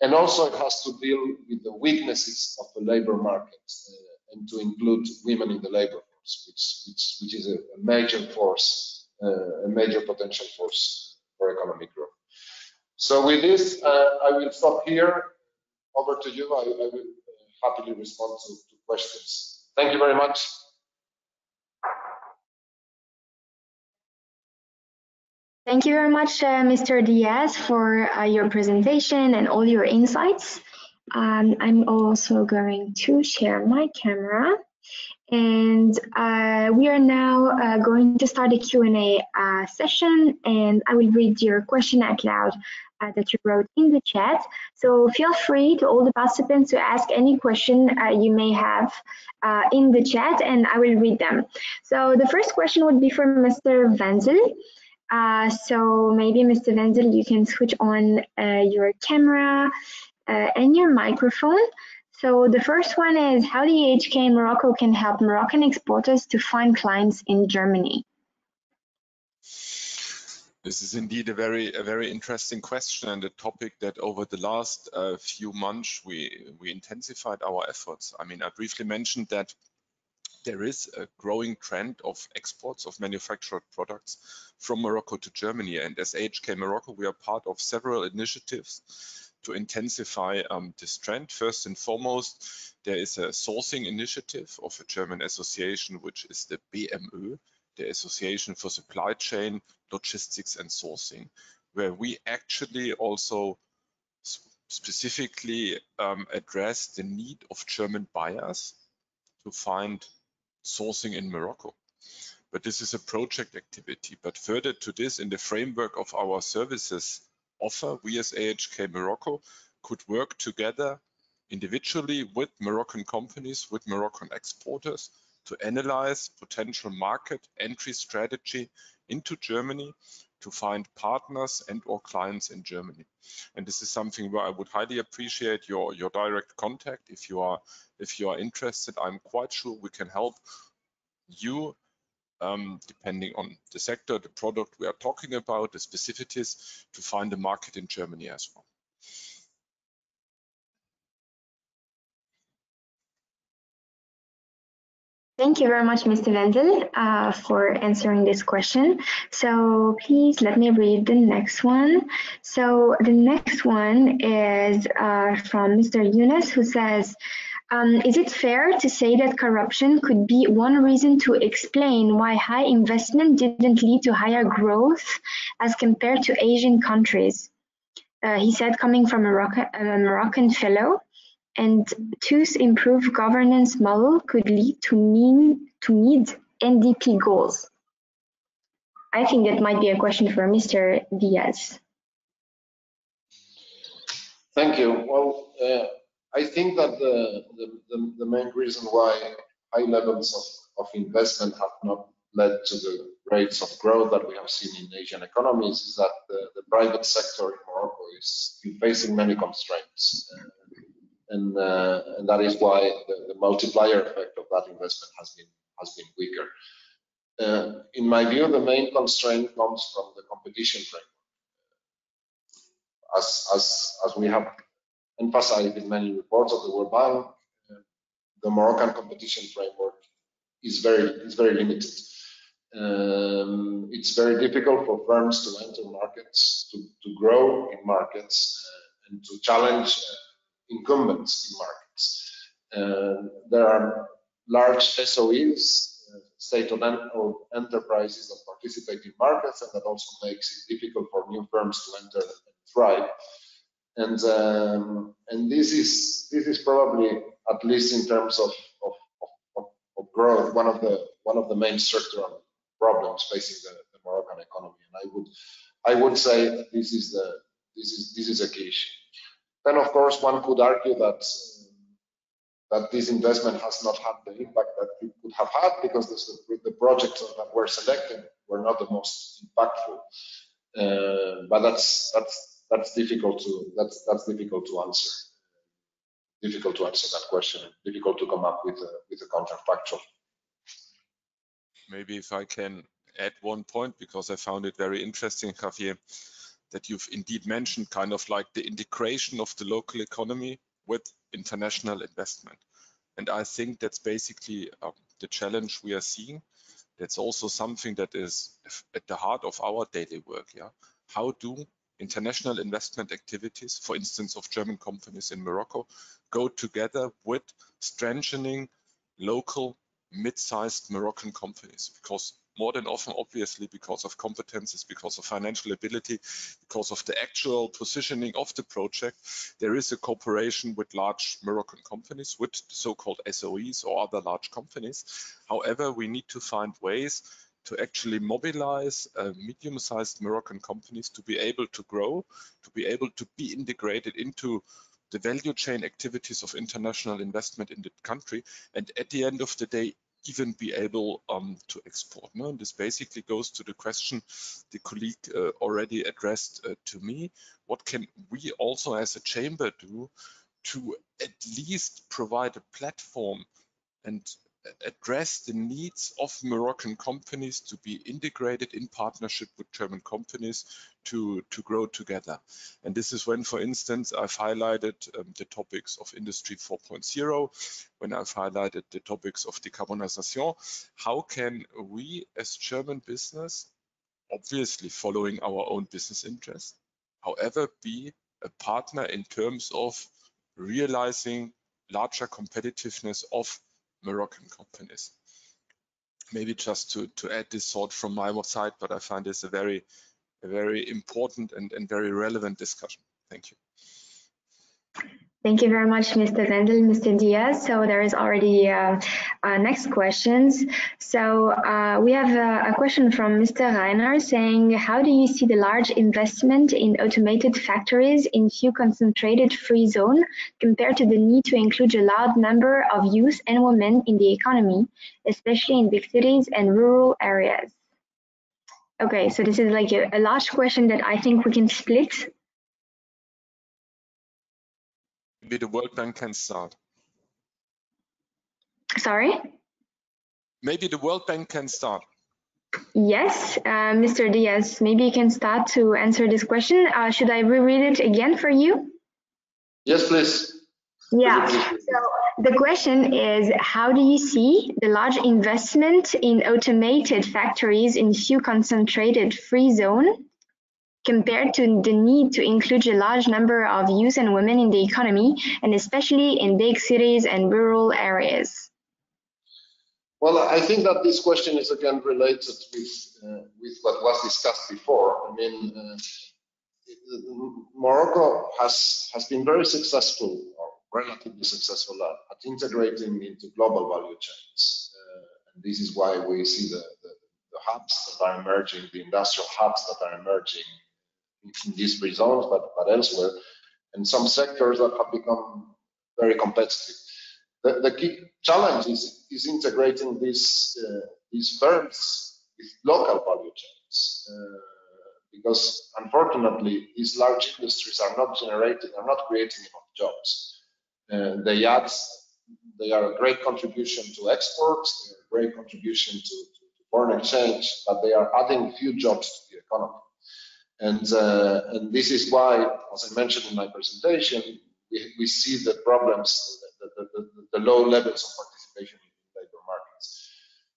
And also it has to deal with the weaknesses of the labor market and to include women in the labor force, which is a major force, a major potential force for economic growth. So with this, I will stop here. Over to you. I will happily respond to questions. Thank you very much. Thank you very much, Mr. Diaz, for your presentation and all your insights. I'm also going to share my camera. And we are now going to start a Q&A session, and I will read your question out loud that you wrote in the chat. So feel free to all the participants to ask any question you may have in the chat, and I will read them. So the first question would be from Mr. Wenzel. So maybe Mr. Wenzel, you can switch on your camera and your microphone. So the first one is how the AHK Morocco can help Moroccan exporters to find clients in Germany. This is indeed a very interesting question, and a topic that over the last few months we intensified our efforts. I mean, I briefly mentioned that there is a growing trend of exports of manufactured products from Morocco to Germany, and as AHK Morocco, we are part of several initiatives to intensify this trend. First and foremost, there is a sourcing initiative of a German association, which is the BMÖ, the Association for Supply Chain, Logistics and Sourcing, where we actually also specifically address the need of German buyers to find sourcing in Morocco. But this is a project activity. But further to this, in the framework of our services offer, we as AHK Morocco could work together individually with Moroccan companies, with Moroccan exporters, to analyze potential market entry strategy into Germany, to find partners and or clients in Germany. And this is something where I would highly appreciate your direct contact. If you are interested, I'm quite sure we can help you, depending on the sector, the product we are talking about, the specificities, to find a market in Germany as well. Thank you very much, Mr. Wenzel, for answering this question. So please let me read the next one. So the next one is from Mr. Yunus, who says, is it fair to say that corruption could be one reason to explain why high investment didn't lead to higher growth as compared to Asian countries? He said, coming from a Moroccan fellow. And two's improved governance model could lead to meet NDP goals. I think that might be a question for Mr. Diaz. Thank you. Well, I think that the main reason why high levels of investment have not led to the rates of growth that we have seen in Asian economies is that the private sector in Morocco is still facing many constraints, and that is why the multiplier effect of that investment has been weaker. In my view, the main constraint comes from the competition framework. As we have emphasized in many reports of the World Bank, the Moroccan competition framework is very limited. It's very difficult for firms to enter markets, to grow in markets, and to challenge incumbents in markets. There are large SOEs, state-owned enterprises that participate in markets, and that also makes it difficult for new firms to enter and thrive. And this is probably, at least in terms of growth, one of the main structural problems facing the Moroccan economy. And I would say that this is a key issue. Then, of course, one could argue that this investment has not had the impact that it could have had, because the projects that were selected were not the most impactful. But that's difficult to answer. Difficult to answer that question. Difficult to come up with a counterfactual. Maybe if I can add one point, because I found it very interesting, Javier, that you've indeed mentioned kind of like the integration of the local economy with international investment. And I think that's basically the challenge we are seeing. That's also something that is at the heart of our daily work. Yeah, how do international investment activities, for instance, of German companies in Morocco, go together with strengthening local mid-sized Moroccan companies? Because more than often, obviously, because of competences, because of financial ability, because of the actual positioning of the project, there is a cooperation with large Moroccan companies, with so-called SOEs or other large companies. However, we need to find ways to actually mobilize medium-sized Moroccan companies to be able to grow, to be able to be integrated into the value chain activities of international investment in the country, and at the end of the day, even be able to export. No? And this basically goes to the question the colleague already addressed to me. What can we also as a chamber do to at least provide a platform and address the needs of Moroccan companies to be integrated in partnership with German companies to grow together? And this is when, for instance, I've highlighted the topics of Industry 4.0, when I've highlighted the topics of decarbonization. How can we as German business, obviously following our own business interests, however, be a partner in terms of realizing larger competitiveness of Moroccan companies? Maybe just to add this thought from my side, but I find this a very important and very relevant discussion. Thank you. Thank you very much, Mr. Wendel, Mr. Diaz. So there is already next questions. So we have a question from Mr. Reiner saying, how do you see the large investment in automated factories in few concentrated free zone compared to the need to include a large number of youth and women in the economy, especially in big cities and rural areas? Okay, so this is like a large question that I think we can split. Maybe the World Bank can start. Sorry? Maybe the World Bank can start. Yes, Mr. Diaz, maybe you can start to answer this question. Should I reread it again for you? Yes, please. Yeah, so the question is, how do you see the large investment in automated factories in few concentrated free zone compared to the need to include a large number of youth and women in the economy, and especially in big cities and rural areas? Well, I think that this question is again related with what was discussed before. I mean, Morocco has been very successful, or relatively successful, at integrating into global value chains. And this is why we see the hubs that are emerging, the industrial hubs that are emerging in these free zones, but elsewhere, and some sectors that have become very competitive. The key challenge is integrating these firms with local value chains. because unfortunately these large industries are not creating enough jobs. They are a great contribution to exports, they are a great contribution to foreign exchange, but they are adding few jobs to the economy. And this is why, as I mentioned in my presentation, we see the problems, the low levels of participation in labor markets.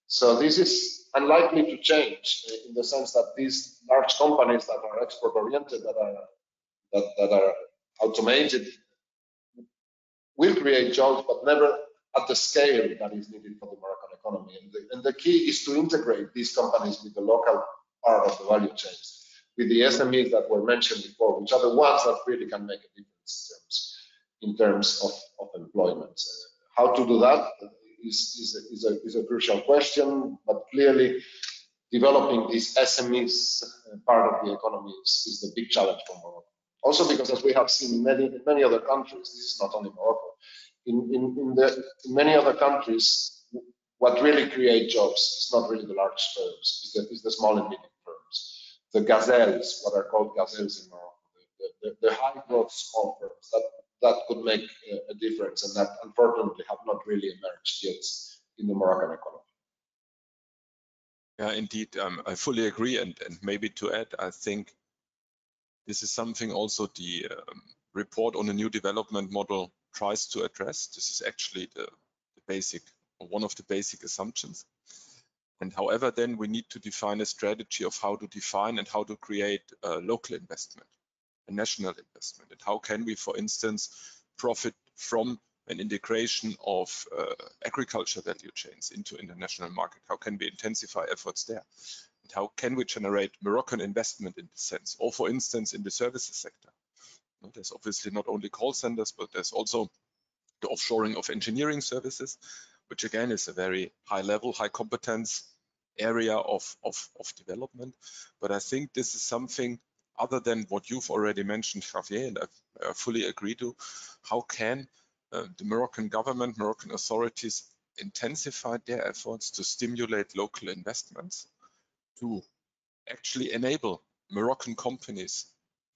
So this is unlikely to change in the sense that these large companies that are export-oriented, that are automated, will create jobs, but never at the scale that is needed for the Moroccan economy. And the key is to integrate these companies with the local part of the value chain, with the SMEs that were mentioned before, which are the ones that really can make a difference in terms of employment. How to do that is a crucial question, but clearly developing these SMEs part of the economy is the big challenge for Morocco. Also because, as we have seen in many other countries, this is not only Morocco, in many other countries, what really creates jobs is not really the large firms, it's the small and medium firms, the gazelles, what are called gazelles in Morocco, the high growth small firms that could make a difference, and that unfortunately have not really emerged yet in the Moroccan economy. Yeah, indeed, I fully agree, and maybe to add, I think this is something also the report on the new development model tries to address. This is actually the basic, or one of the basic assumptions. And however, then we need to define a strategy of how to define and how to create local investment, a national investment, and how can we, for instance, profit from an integration of agriculture value chains into international market. How can we intensify efforts there? And how can we generate Moroccan investment in this sense? Or for instance, in the services sector. There's obviously not only call centers, but there's also the offshoring of engineering services, which again is a very high level, high competence area of development. But I think this is something other than what you've already mentioned, Javier, and I fully agree to. How can the Moroccan government, Moroccan authorities intensify their efforts to stimulate local investments, to actually enable Moroccan companies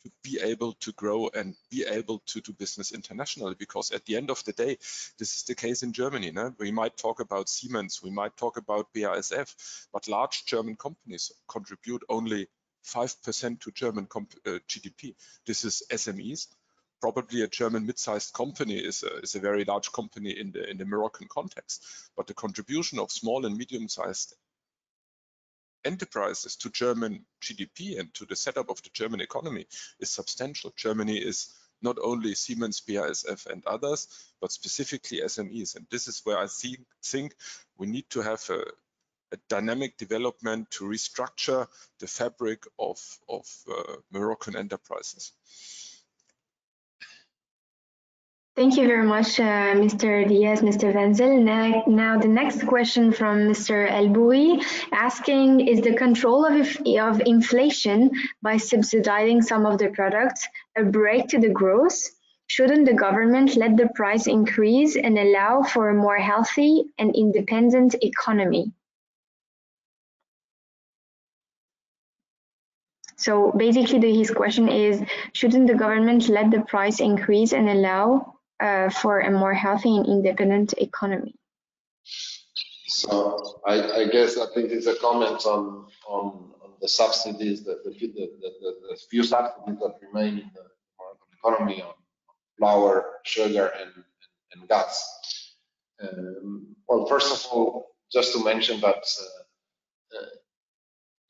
to be able to grow and be able to do business internationally? Because at the end of the day, this is the case in Germany. No? We might talk about Siemens, we might talk about BASF, but large German companies contribute only 5% to German GDP. This is SMEs. Probably a German mid-sized company is a very large company in the Moroccan context, but the contribution of small and medium-sized enterprises to German GDP and to the setup of the German economy is substantial. Germany is not only Siemens, BASF and others, but specifically SMEs. And this is where I think we need to have a dynamic development to restructure the fabric of Moroccan enterprises. Thank you very much, Mr. Diaz, Mr. Wenzel. Now the next question from Mr. El-Boui, asking, is the control of inflation by subsidizing some of the products a break to the growth? Shouldn't the government let the price increase and allow for a more healthy and independent economy? So basically his question is, shouldn't the government let the price increase and allow for a more healthy and independent economy? So I guess that this is a comment on the subsidies, the few subsidies that remain in the economy on flour, sugar, and gas. Well, first of all, just to mention that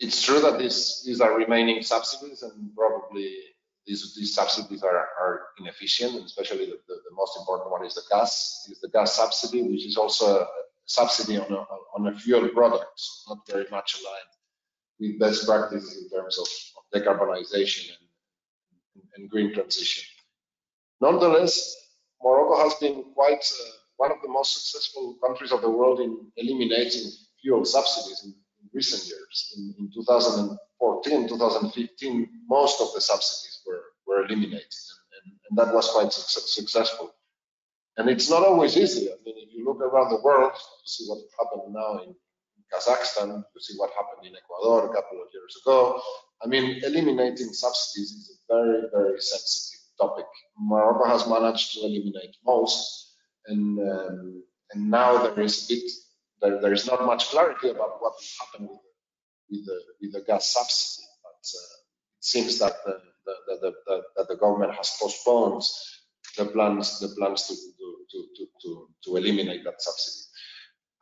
it's true that these are remaining subsidies, and probably these subsidies are inefficient, and especially the most important one is the gas subsidy, which is also a subsidy on a fuel product, so not very much aligned with best practices in terms of decarbonization and green transition. Nonetheless, Morocco has been quite one of the most successful countries of the world in eliminating fuel subsidies in recent years. In 2014, 2015, most of the subsidies were eliminated, and that was quite successful. And it's not always easy. I mean, if you look around the world, you see what happened now in Kazakhstan, you see what happened in Ecuador a couple of years ago, I mean, eliminating subsidies is a very, very sensitive topic. Morocco has managed to eliminate most, and now there is a bit, there is not much clarity about what will happen with the gas subsidy. But it seems that the government has postponed the plans to eliminate that subsidy.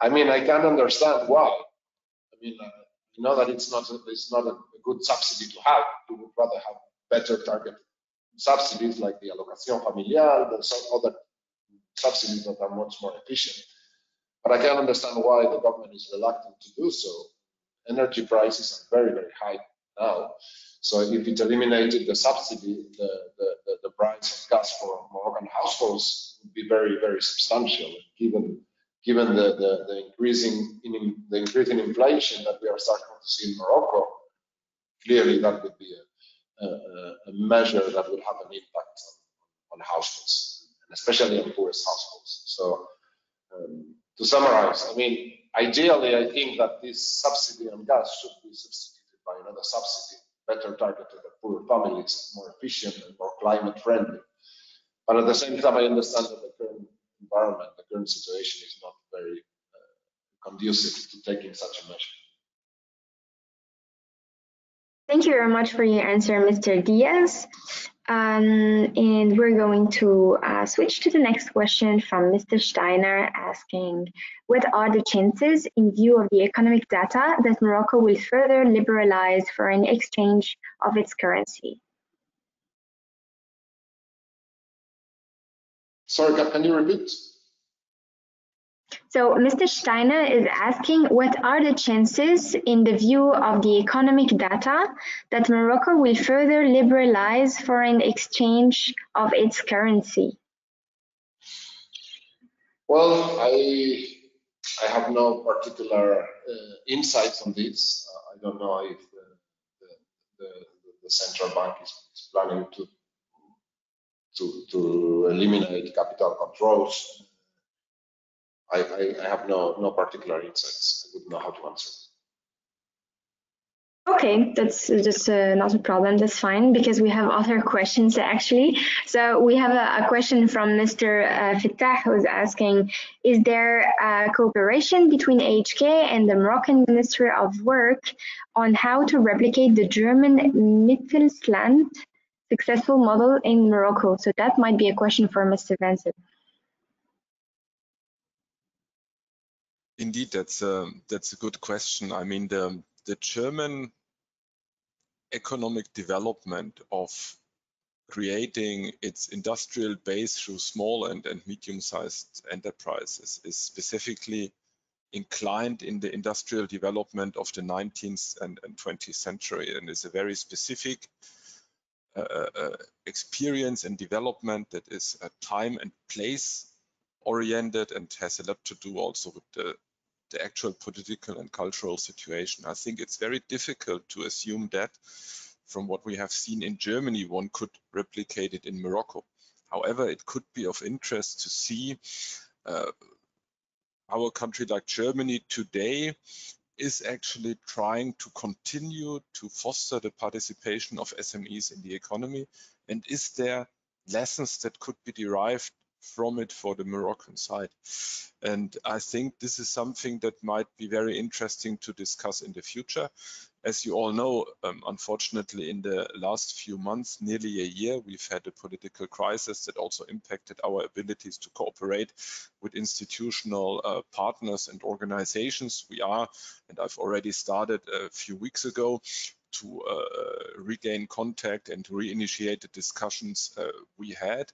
I mean, I can understand why. I mean, you know that it's not a good subsidy to have. You would rather have better targeted subsidies like the allocación familiar, and some other subsidies that are much more efficient. But I can understand why the government is reluctant to do so. Energy prices are very, very high now. So if it eliminated the subsidy, the price of gas for Moroccan households would be very, very substantial, given the increasing inflation that we are starting to see in Morocco. Clearly, that would be a measure that would have an impact on households, and especially on poorest households. So to summarize, I mean, ideally, I think that this subsidy on gas should be substituted by another subsidy, better targeted at poor families, more efficient and more climate friendly. But at the same time, I understand that the current environment, the current situation is not very conducive to taking such a measure. Thank you very much for your answer, Mr. Diaz. And we're going to switch to the next question from Mr. Steiner, asking, what are the chances, in view of the economic data, that Morocco will further liberalize foreign exchange of its currency? Sorry, can you repeat? So Mr. Steiner is asking, what are the chances, in the view of the economic data, that Morocco will further liberalize foreign exchange of its currency? Well, I have no particular insights on this. I don't know if the central bank is planning to eliminate capital controls. I have no particular insights. I wouldn't know how to answer. Okay, that's just not a problem. That's fine, because we have other questions actually. So we have a question from Mr. Fattah, who's asking, is there a cooperation between AHK and the Moroccan Ministry of Work on how to replicate the German Mittelstand successful model in Morocco? So that might be a question for Mr. Vance. Indeed, that's a good question. I mean, the German economic development of creating its industrial base through small and medium-sized enterprises is specifically inclined in the industrial development of the 19th and 20th century, and is a very specific experience and development that is time and place oriented and has a lot to do also with the actual political and cultural situation. I think it's very difficult to assume that from what we have seen in Germany, one could replicate it in Morocco. However, it could be of interest to see how a country like Germany today is actually trying to continue to foster the participation of SMEs in the economy, and is there lessons that could be derived from it for the Moroccan side. And I think this is something that might be very interesting to discuss in the future. As you all know, unfortunately, in the last few months, nearly a year, we've had a political crisis that also impacted our abilities to cooperate with institutional partners and organizations. We are, and I've already started a few weeks ago, to regain contact and to reinitiate the discussions we had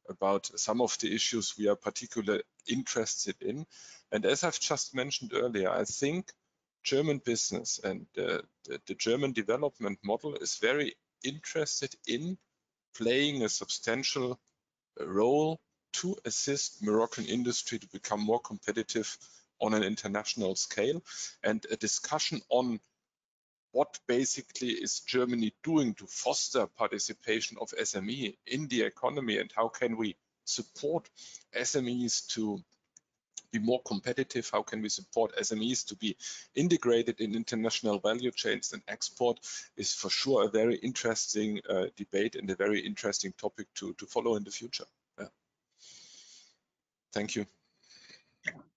about some of the issues we are particularly interested in. And as I've just mentioned earlier, I think German business and the German development model is very interested in playing a substantial role to assist Moroccan industry to become more competitive on an international scale. And a discussion on what basically is Germany doing to foster participation of SME in the economy, and how can we support SMEs to be more competitive? How can we support SMEs to be integrated in international value chains? And export is for sure a very interesting debate and a very interesting topic to follow in the future. Yeah. Thank you.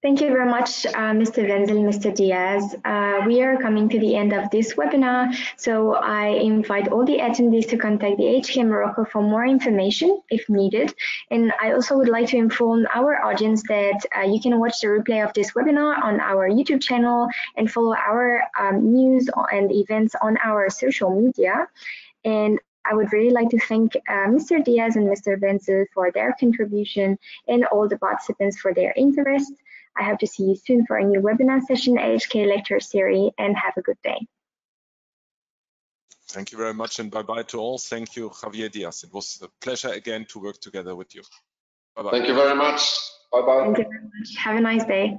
Thank you very much, Mr. Wenzel, Mr. Diaz. We are coming to the end of this webinar, so I invite all the attendees to contact the AHK Morocco for more information if needed. And I also would like to inform our audience that you can watch the replay of this webinar on our YouTube channel and follow our news and events on our social media. And I would really like to thank Mr. Diaz and Mr. Wenzel for their contribution and all the participants for their interest. I hope to see you soon for a new webinar session, AHK Lecture series, and have a good day. Thank you very much, and bye-bye to all. Thank you, Javier Diaz. It was a pleasure again to work together with you. Bye-bye. Thank you very much. Bye-bye. Thank you very much. Have a nice day.